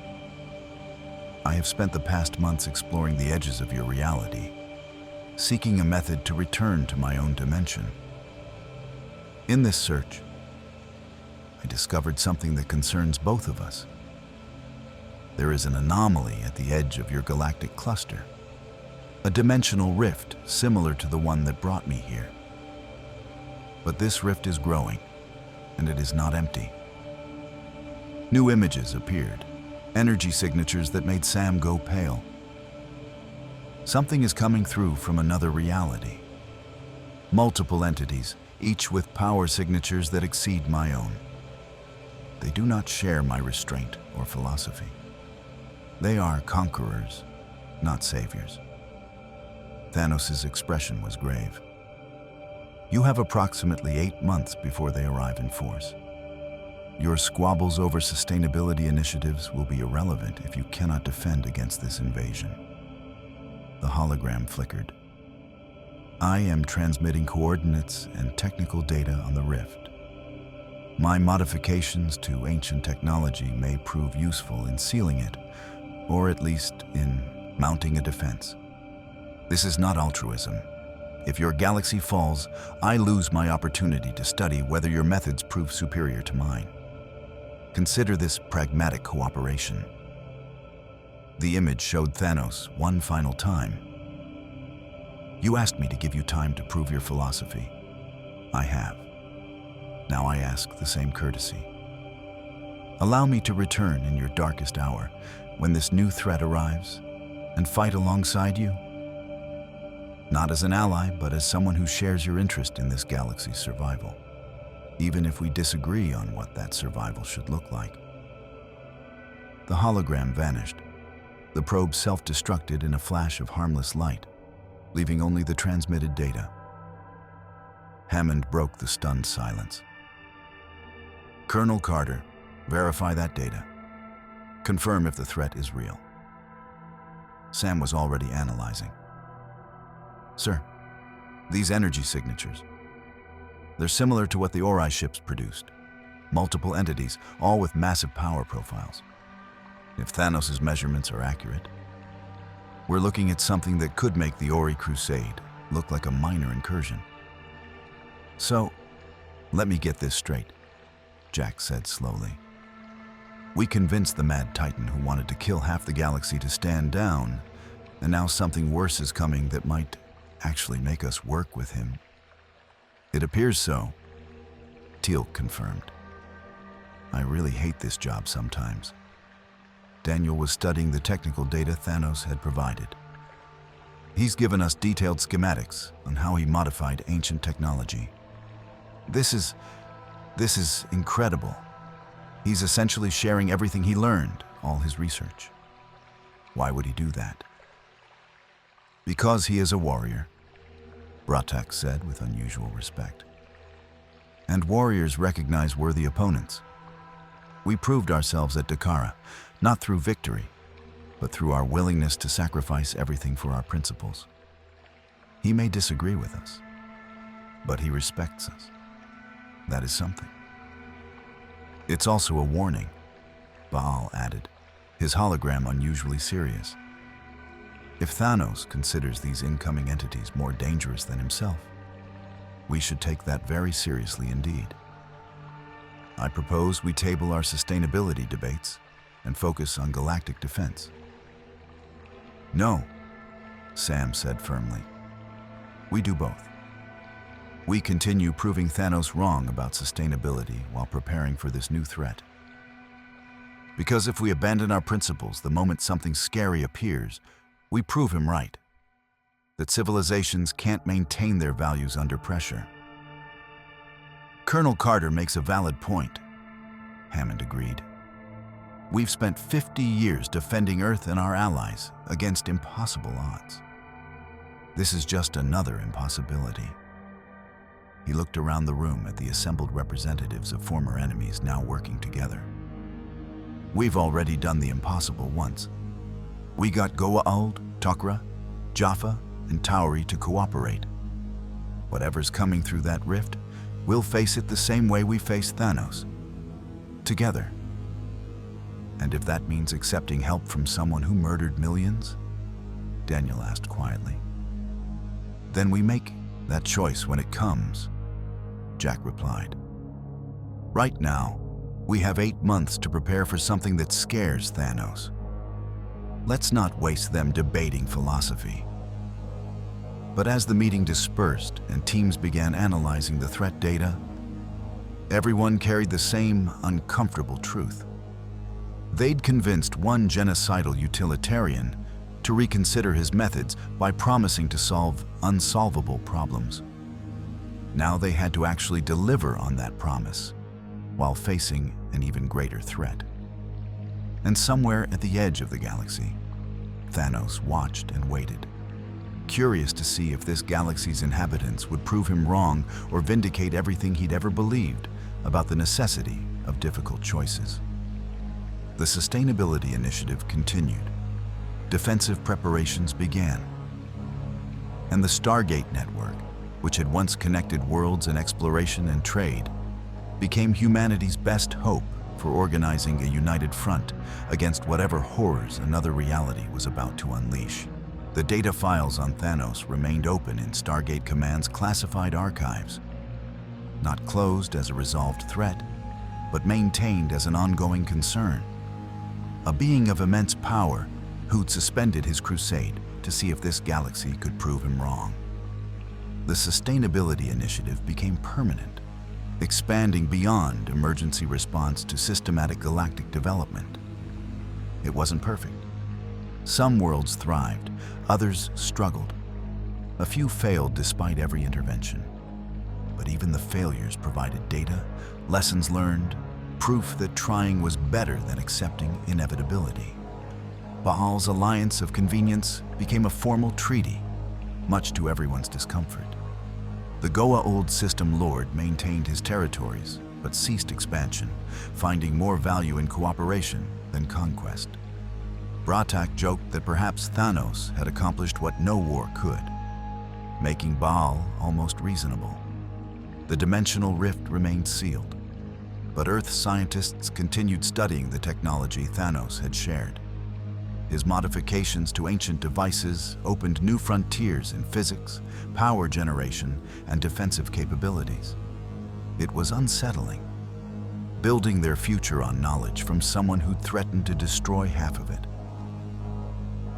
I have spent the past months exploring the edges of your reality, seeking a method to return to my own dimension. In this search, I discovered something that concerns both of us. There is an anomaly at the edge of your galactic cluster, a dimensional rift similar to the one that brought me here. But this rift is growing, and it is not empty. New images appeared, energy signatures that made Sam go pale. Something is coming through from another reality. Multiple entities, each with power signatures that exceed my own. They do not share my restraint or philosophy. They are conquerors, not saviors. Thanos' expression was grave. You have approximately 8 months before they arrive in force. Your squabbles over sustainability initiatives will be irrelevant if you cannot defend against this invasion. The hologram flickered. I am transmitting coordinates and technical data on the rift. My modifications to ancient technology may prove useful in sealing it, or at least in mounting a defense. This is not altruism. If your galaxy falls, I lose my opportunity to study whether your methods prove superior to mine. Consider this pragmatic cooperation. The image showed Thanos one final time. You asked me to give you time to prove your philosophy. I have. Now I ask the same courtesy. Allow me to return in your darkest hour, when this new threat arrives, and fight alongside you. Not as an ally, but as someone who shares your interest in this galaxy's survival, even if we disagree on what that survival should look like. The hologram vanished. The probe self-destructed in a flash of harmless light, leaving only the transmitted data. Hammond broke the stunned silence. Colonel Carter, verify that data. Confirm if the threat is real. Sam was already analyzing. Sir, these energy signatures, they're similar to what the Ori ships produced. Multiple entities, all with massive power profiles. If Thanos' measurements are accurate, we're looking at something that could make the Ori Crusade look like a minor incursion. So, let me get this straight, Jack said slowly. We convinced the Mad Titan who wanted to kill half the galaxy to stand down, and now something worse is coming that might actually make us work with him. It appears so, Teal'c confirmed. I really hate this job sometimes. Daniel was studying the technical data Thanos had provided. He's given us detailed schematics on how he modified ancient technology. This is incredible. He's essentially sharing everything he learned, all his research. Why would he do that? Because he is a warrior, Bratak said with unusual respect. And warriors recognize worthy opponents. We proved ourselves at Dakara, not through victory, but through our willingness to sacrifice everything for our principles. He may disagree with us, but he respects us. That is something. It's also a warning, Baal added, his hologram unusually serious. If Thanos considers these incoming entities more dangerous than himself, we should take that very seriously indeed. I propose we table our sustainability debates and focus on galactic defense. No, Sam said firmly. We do both. We continue proving Thanos wrong about sustainability while preparing for this new threat. Because if we abandon our principles the moment something scary appears, we prove him right. That civilizations can't maintain their values under pressure. Colonel Carter makes a valid point, Hammond agreed. We've spent 50 years defending Earth and our allies against impossible odds. This is just another impossibility. He looked around the room at the assembled representatives of former enemies now working together. We've already done the impossible once. We got Goa'uld, Tok'ra, Jaffa, and Tauri to cooperate. Whatever's coming through that rift, we'll face it the same way we faced Thanos. Together. And if that means accepting help from someone who murdered millions? Daniel asked quietly. Then we make that choice when it comes, Jack replied. Right now, we have 8 months to prepare for something that scares Thanos. Let's not waste them debating philosophy. But as the meeting dispersed and teams began analyzing the threat data, everyone carried the same uncomfortable truth. They'd convinced one genocidal utilitarian to reconsider his methods by promising to solve unsolvable problems. Now they had to actually deliver on that promise, while facing an even greater threat. And somewhere at the edge of the galaxy, Thanos watched and waited, curious to see if this galaxy's inhabitants would prove him wrong or vindicate everything he'd ever believed about the necessity of difficult choices. The Sustainability Initiative continued. Defensive preparations began. And the Stargate network, which had once connected worlds in exploration and trade, became humanity's best hope for organizing a united front against whatever horrors another reality was about to unleash. The data files on Thanos remained open in Stargate Command's classified archives, not closed as a resolved threat, but maintained as an ongoing concern. A being of immense power who'd suspended his crusade to see if this galaxy could prove him wrong. The Sustainability Initiative became permanent, expanding beyond emergency response to systematic galactic development. It wasn't perfect. Some worlds thrived, others struggled. A few failed despite every intervention. But even the failures provided data, lessons learned, proof that trying was better than accepting inevitability. Baal's alliance of convenience became a formal treaty, much to everyone's discomfort. The Goa'uld System Lord maintained his territories, but ceased expansion, finding more value in cooperation than conquest. Bratak joked that perhaps Thanos had accomplished what no war could, making Baal almost reasonable. The dimensional rift remained sealed, but Earth scientists continued studying the technology Thanos had shared. His modifications to ancient devices opened new frontiers in physics, power generation, and defensive capabilities. It was unsettling, building their future on knowledge from someone who'd threatened to destroy half of it.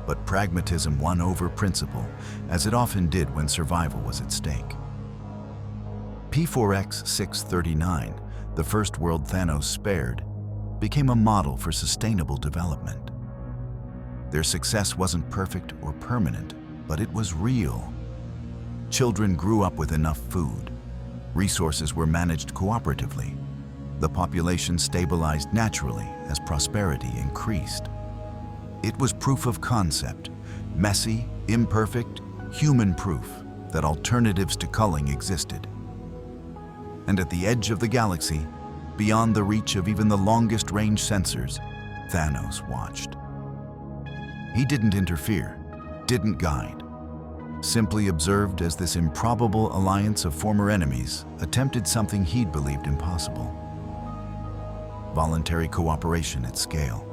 But pragmatism won over principle, as it often did when survival was at stake. P4X 639, the first world Thanos spared, became a model for sustainable development. Their success wasn't perfect or permanent, but it was real. Children grew up with enough food. Resources were managed cooperatively. The population stabilized naturally as prosperity increased. It was proof of concept, messy, imperfect, human proof that alternatives to culling existed. And at the edge of the galaxy, beyond the reach of even the longest-range sensors, Thanos watched. He didn't interfere, didn't guide, simply observed as this improbable alliance of former enemies attempted something he'd believed impossible. Voluntary cooperation at scale.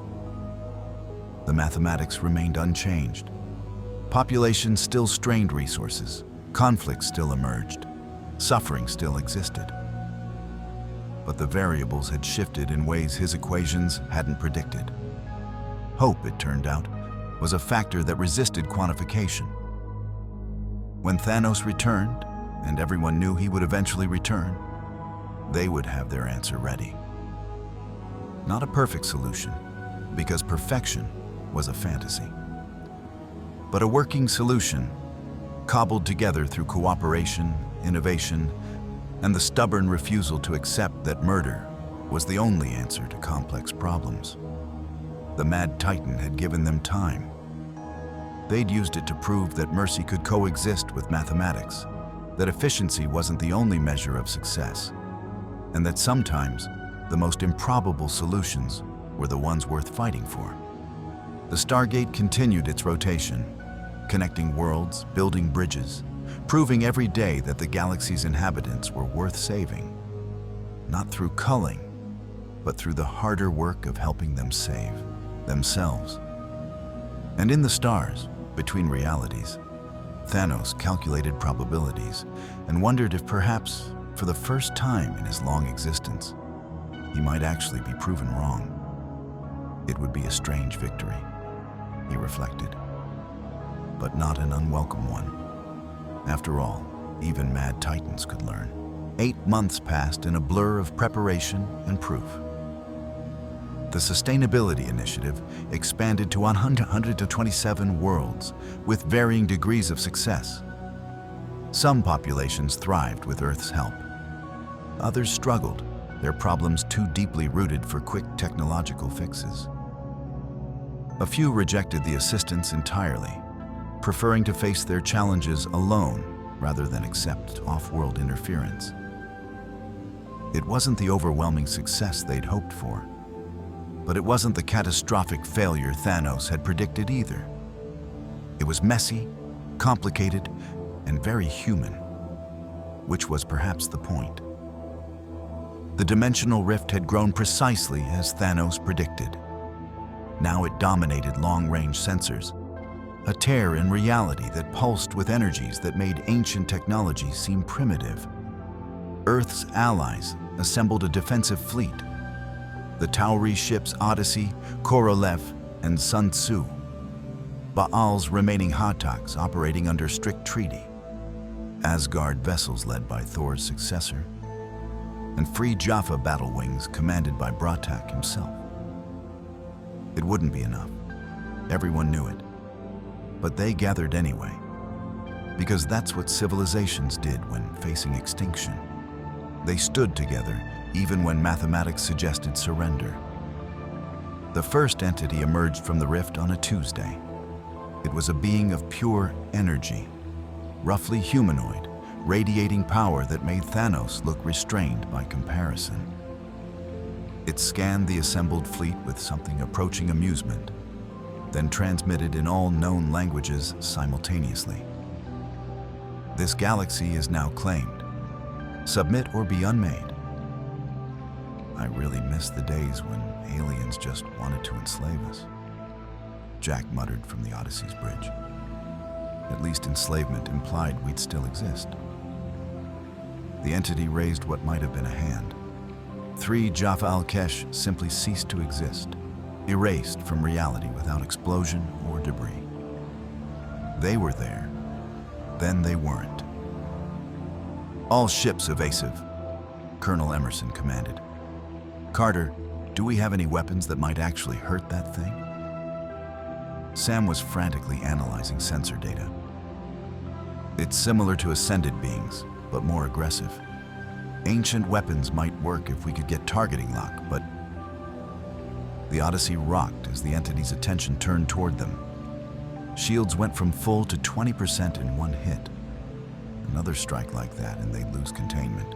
The mathematics remained unchanged. Populations still strained resources, conflicts still emerged, suffering still existed. But the variables had shifted in ways his equations hadn't predicted. Hope, it turned out, was a factor that resisted quantification. When Thanos returned, and everyone knew he would eventually return, they would have their answer ready. Not a perfect solution, because perfection was a fantasy. But a working solution, cobbled together through cooperation, innovation, and the stubborn refusal to accept that murder was the only answer to complex problems. The Mad Titan had given them time. They'd used it to prove that mercy could coexist with mathematics, that efficiency wasn't the only measure of success, and that sometimes the most improbable solutions were the ones worth fighting for. The Stargate continued its rotation, connecting worlds, building bridges, proving every day that the galaxy's inhabitants were worth saving, not through culling, but through the harder work of helping them save themselves. And in the stars, between realities, Thanos calculated probabilities and wondered if perhaps, for the first time in his long existence, he might actually be proven wrong. It would be a strange victory, he reflected, but not an unwelcome one. After all, even Mad Titans could learn. 8 months passed in a blur of preparation and proof. The Sustainability Initiative expanded to 127 worlds with varying degrees of success. Some populations thrived with Earth's help. Others struggled, their problems too deeply rooted for quick technological fixes. A few rejected the assistance entirely, preferring to face their challenges alone rather than accept off-world interference. It wasn't the overwhelming success they'd hoped for, but it wasn't the catastrophic failure Thanos had predicted either. It was messy, complicated, and very human, which was perhaps the point. The dimensional rift had grown precisely as Thanos predicted. Now it dominated long-range sensors, a tear in reality that pulsed with energies that made ancient technology seem primitive. Earth's allies assembled a defensive fleet. The Tauri ships Odyssey, Korolev, and Sun Tzu. Baal's remaining Hataks operating under strict treaty. Asgard vessels led by Thor's successor. And free Jaffa battle wings commanded by Bratak himself. It wouldn't be enough. Everyone knew it. But they gathered anyway, because that's what civilizations did when facing extinction. They stood together even when mathematics suggested surrender. The first entity emerged from the rift on a Tuesday. It was a being of pure energy, roughly humanoid, radiating power that made Thanos look restrained by comparison. It scanned the assembled fleet with something approaching amusement, then transmitted in all known languages simultaneously. This galaxy is now claimed. Submit or be unmade. I really miss the days when aliens just wanted to enslave us, Jack muttered from the Odyssey's bridge. At least enslavement implied we'd still exist. The entity raised what might have been a hand. 3 Jaffa al-Kesh simply ceased to exist, erased from reality without explosion or debris. They were there, then they weren't. All ships evasive, Colonel Emerson commanded. Carter, do we have any weapons that might actually hurt that thing? Sam was frantically analyzing sensor data. It's similar to ascended beings, but more aggressive. Ancient weapons might work if we could get targeting lock, but... The Odyssey rocked as the entity's attention turned toward them. Shields went from full to 20% in one hit. Another strike like that and they'd lose containment.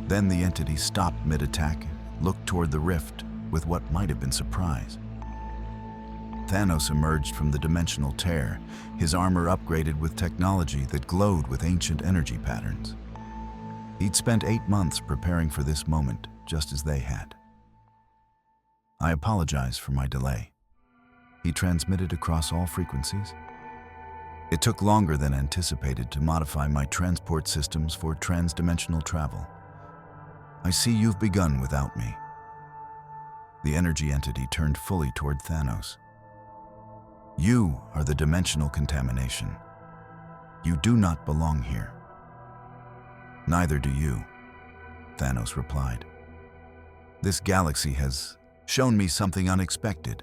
Then the entity stopped mid-attack, looked toward the rift with what might have been surprise. Thanos emerged from the dimensional tear, his armor upgraded with technology that glowed with ancient energy patterns. He'd spent 8 months preparing for this moment, just as they had. I apologize for my delay. He transmitted across all frequencies. It took longer than anticipated to modify my transport systems for transdimensional travel. I see you've begun without me. The energy entity turned fully toward Thanos. You are the dimensional contamination. You do not belong here. Neither do you, Thanos replied. This galaxy has shown me something unexpected.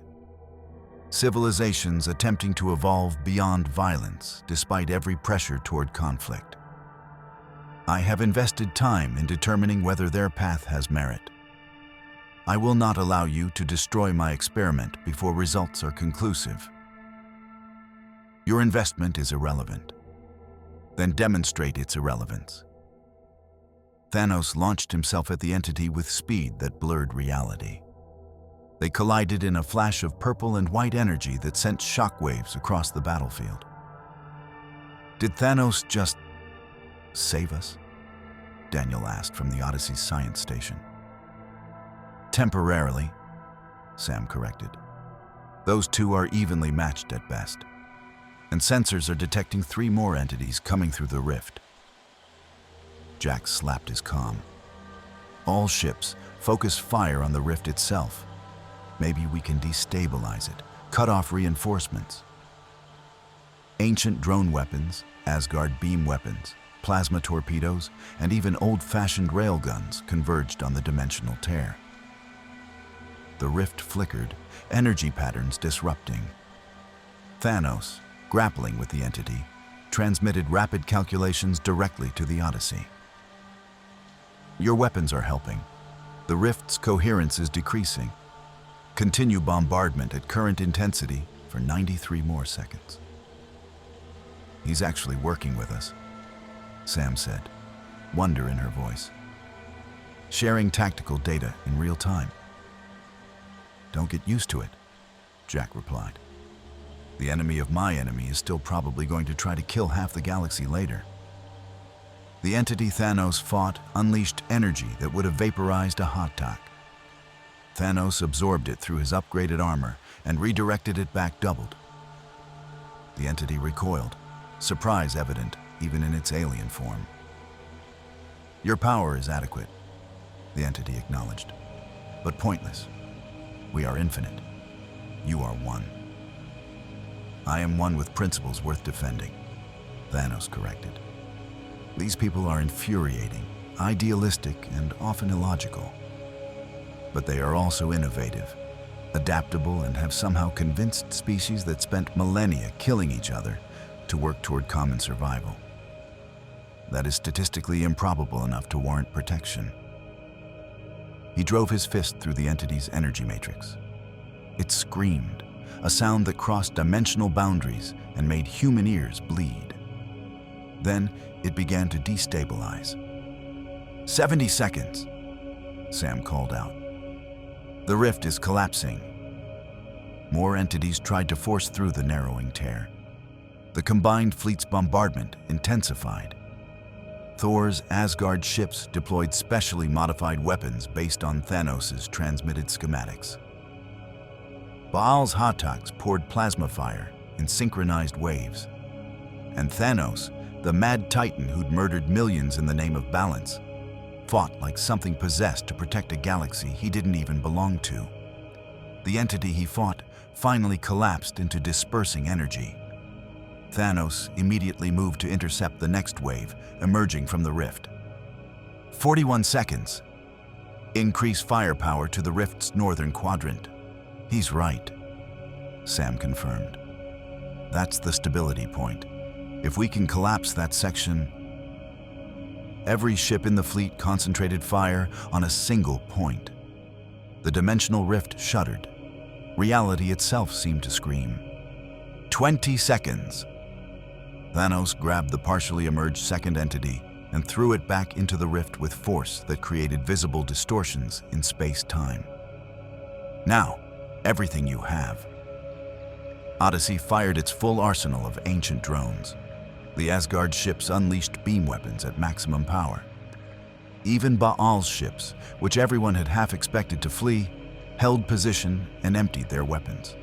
Civilizations attempting to evolve beyond violence despite every pressure toward conflict. I have invested time in determining whether their path has merit. I will not allow you to destroy my experiment before results are conclusive. Your investment is irrelevant. Then demonstrate its irrelevance. Thanos launched himself at the entity with speed that blurred reality. They collided in a flash of purple and white energy that sent shockwaves across the battlefield. Did Thanos just save us? Daniel asked from the Odyssey's science station. Temporarily, Sam corrected. Those two are evenly matched at best, and sensors are detecting 3 more entities coming through the rift. Jack slapped his comm. All ships, focus fire on the rift itself. Maybe we can destabilize it, cut off reinforcements. Ancient drone weapons, Asgard beam weapons, plasma torpedoes, and even old-fashioned railguns converged on the dimensional tear. The rift flickered, energy patterns disrupting. Thanos, grappling with the entity, transmitted rapid calculations directly to the Odyssey. Your weapons are helping. The rift's coherence is decreasing. Continue bombardment at current intensity for 93 more seconds. He's actually working with us, Sam said, wonder in her voice. Sharing tactical data in real time. Don't get used to it, Jack replied. The enemy of my enemy is still probably going to try to kill half the galaxy later. The entity Thanos fought unleashed energy that would have vaporized a hot dog. Thanos absorbed it through his upgraded armor and redirected it back doubled. The entity recoiled, surprise evident even in its alien form. Your power is adequate, the entity acknowledged, but pointless. We are infinite. You are one. I am one with principles worth defending, Thanos corrected. These people are infuriating, idealistic, and often illogical. But they are also innovative, adaptable, and have somehow convinced species that spent millennia killing each other to work toward common survival. That is statistically improbable enough to warrant protection. He drove his fist through the entity's energy matrix. It screamed, a sound that crossed dimensional boundaries and made human ears bleed. Then it began to destabilize. 70 seconds, Sam called out. The rift is collapsing. More entities tried to force through the narrowing tear. The combined fleet's bombardment intensified. Thor's Asgard ships deployed specially modified weapons based on Thanos' transmitted schematics. Baal's Hotaks poured plasma fire in synchronized waves. And Thanos, the mad titan who'd murdered millions in the name of balance, fought like something possessed to protect a galaxy he didn't even belong to. The entity he fought finally collapsed into dispersing energy. Thanos immediately moved to intercept the next wave emerging from the rift. 41 seconds. Increase firepower to the rift's northern quadrant. He's right, Sam confirmed. That's the stability point. If we can collapse that section, every ship in the fleet concentrated fire on a single point. The dimensional rift shuddered. Reality itself seemed to scream. 20 seconds. Thanos grabbed the partially emerged second entity and threw it back into the rift with force that created visible distortions in space-time. Now, everything you have. Odyssey fired its full arsenal of ancient drones. The Asgard ships unleashed beam weapons at maximum power. Even Baal's ships, which everyone had half expected to flee, held position and emptied their weapons.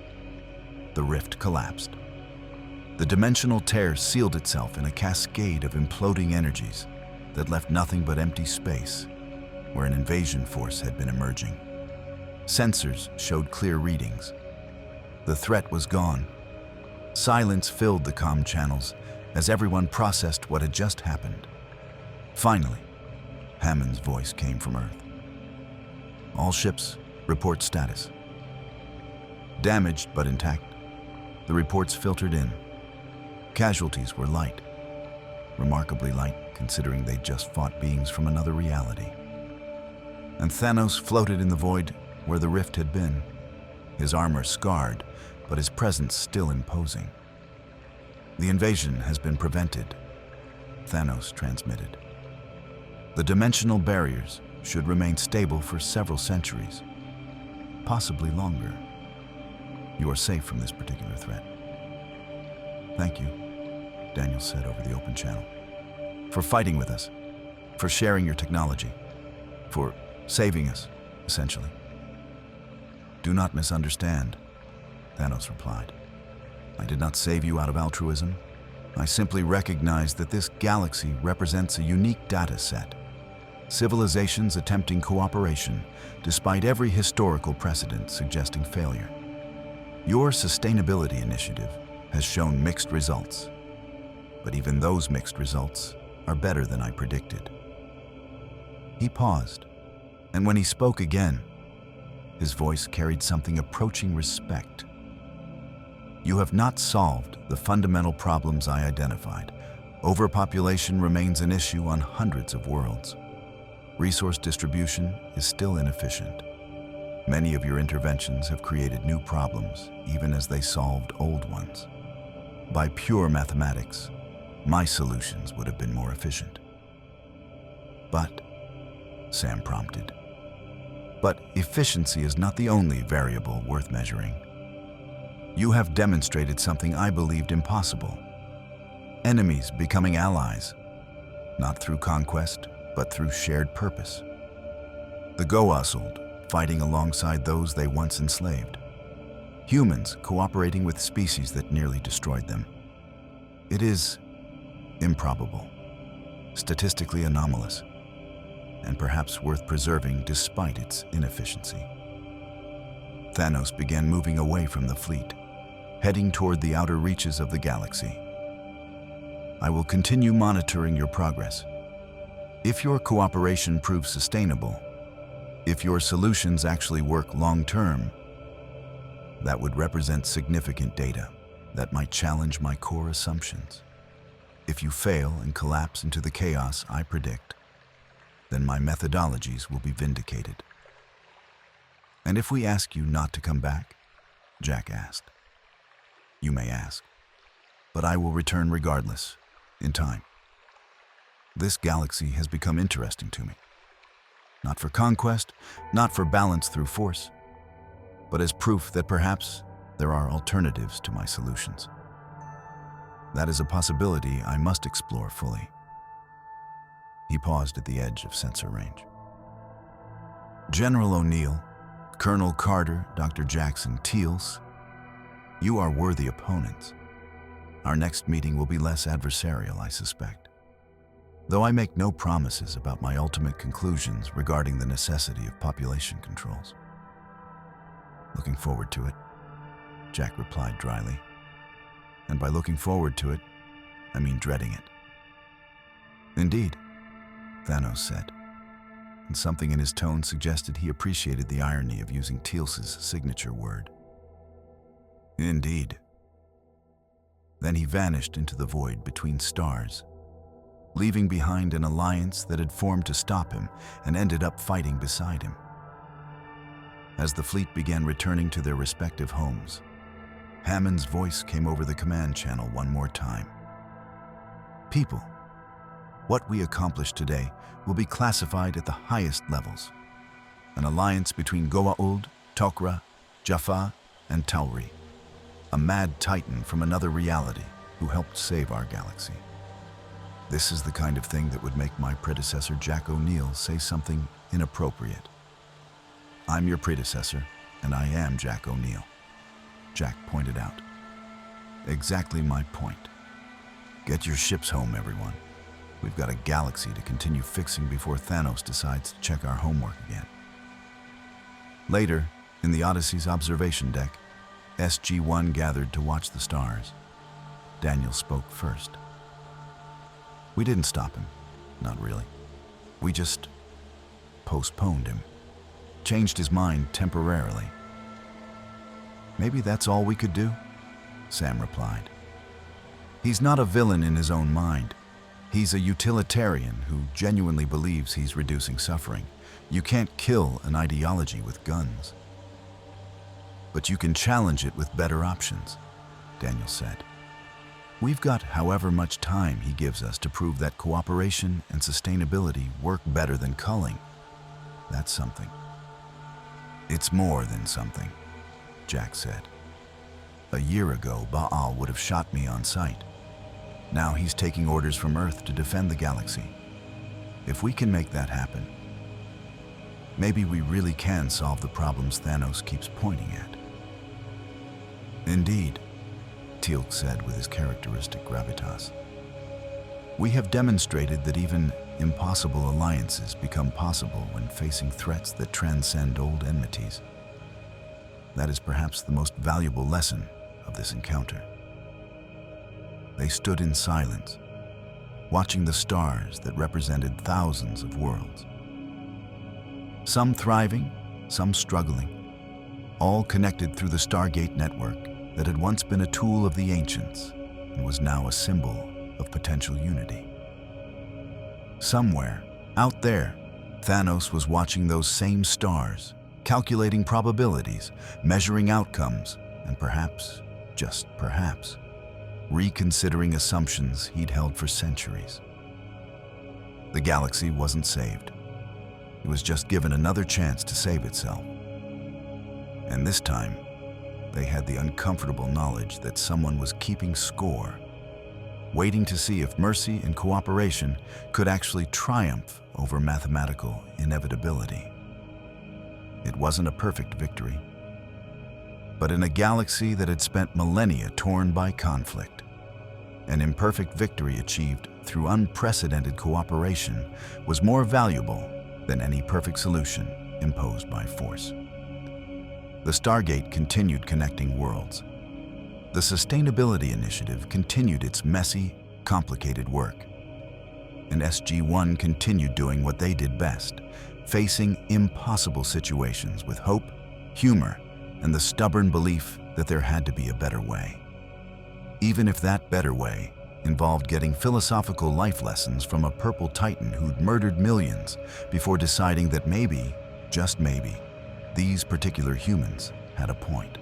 The rift collapsed. The dimensional tear sealed itself in a cascade of imploding energies that left nothing but empty space, where an invasion force had been emerging. Sensors showed clear readings. The threat was gone. Silence filled the comm channels as everyone processed what had just happened. Finally, Hammond's voice came from Earth. All ships, report status. Damaged but intact. The reports filtered in. Casualties were light. Remarkably light, considering they'd just fought beings from another reality. And Thanos floated in the void where the rift had been, his armor scarred, but his presence still imposing. The invasion has been prevented, Thanos transmitted. The dimensional barriers should remain stable for several centuries, possibly longer. You are safe from this particular threat. Thank you, Daniel said over the open channel, for fighting with us, for sharing your technology, for saving us, essentially. Do not misunderstand, Thanos replied. I did not save you out of altruism. I simply recognize that this galaxy represents a unique data set. Civilizations attempting cooperation, despite every historical precedent suggesting failure. Your sustainability initiative has shown mixed results, but even those mixed results are better than I predicted. He paused, and when he spoke again, his voice carried something approaching respect. You have not solved the fundamental problems I identified. Overpopulation remains an issue on hundreds of worlds. Resource distribution is still inefficient. Many of your interventions have created new problems, even as they solved old ones. By pure mathematics, my solutions would have been more efficient. But, Sam prompted, but efficiency is not the only variable worth measuring. You have demonstrated something I believed impossible. Enemies becoming allies, not through conquest, but through shared purpose. The Goa'uld fighting alongside those they once enslaved. Humans cooperating with species that nearly destroyed them. It is improbable, statistically anomalous, and perhaps worth preserving despite its inefficiency. Thanos began moving away from the fleet, heading toward the outer reaches of the galaxy. I will continue monitoring your progress. If your cooperation proves sustainable, if your solutions actually work long-term, that would represent significant data that might challenge my core assumptions. If you fail and collapse into the chaos I predict, then my methodologies will be vindicated. And if we ask you not to come back, Jack asked, you may ask, but I will return regardless, in time. This galaxy has become interesting to me. Not for conquest, not for balance through force, but as proof that perhaps there are alternatives to my solutions. That is a possibility I must explore fully. He paused at the edge of sensor range. General O'Neill, Colonel Carter, Dr. Jackson, Teals, you are worthy opponents. Our next meeting will be less adversarial, I suspect. Though I make no promises about my ultimate conclusions regarding the necessity of population controls. Looking forward to it, Jack replied dryly. And by looking forward to it, I mean dreading it. Indeed, Thanos said, and something in his tone suggested he appreciated the irony of using Teal's signature word. Indeed. Then he vanished into the void between stars, leaving behind an alliance that had formed to stop him and ended up fighting beside him. As the fleet began returning to their respective homes, Hammond's voice came over the command channel one more time. People, what we accomplished today will be classified at the highest levels. An alliance between Goa'uld, Tok'ra, Jaffa, and Tauri. A mad titan from another reality who helped save our galaxy. This is the kind of thing that would make my predecessor Jack O'Neill say something inappropriate. I'm your predecessor, and I am Jack O'Neill, Jack pointed out. Exactly my point. Get your ships home, everyone. We've got a galaxy to continue fixing before Thanos decides to check our homework again. Later, in the Odyssey's observation deck, SG-1 gathered to watch the stars. Daniel spoke first. We didn't stop him, not really. We just postponed him, changed his mind temporarily. Maybe that's all we could do, Sam replied. He's not a villain in his own mind. He's a utilitarian who genuinely believes he's reducing suffering. You can't kill an ideology with guns. But you can challenge it with better options, Daniel said. We've got however much time he gives us to prove that cooperation and sustainability work better than culling. That's something. It's more than something, Jack said. A year ago, Baal would have shot me on sight. Now he's taking orders from Earth to defend the galaxy. If we can make that happen, maybe we really can solve the problems Thanos keeps pointing at. Indeed, Teal'c said with his characteristic gravitas. We have demonstrated that even impossible alliances become possible when facing threats that transcend old enmities. That is perhaps the most valuable lesson of this encounter. They stood in silence, watching the stars that represented thousands of worlds. Some thriving, some struggling, all connected through the Stargate network that had once been a tool of the ancients and was now a symbol of potential unity. Somewhere, out there, Thanos was watching those same stars, calculating probabilities, measuring outcomes, and perhaps, just perhaps, reconsidering assumptions he'd held for centuries. The galaxy wasn't saved. It was just given another chance to save itself. And this time, they had the uncomfortable knowledge that someone was keeping score, waiting to see if mercy and cooperation could actually triumph over mathematical inevitability. It wasn't a perfect victory, but in a galaxy that had spent millennia torn by conflict, an imperfect victory achieved through unprecedented cooperation was more valuable than any perfect solution imposed by force. The Stargate continued connecting worlds. The Sustainability Initiative continued its messy, complicated work. And SG-1 continued doing what they did best, facing impossible situations with hope, humor, and the stubborn belief that there had to be a better way. Even if that better way involved getting philosophical life lessons from a purple titan who'd murdered millions before deciding that maybe, just maybe, these particular humans had a point.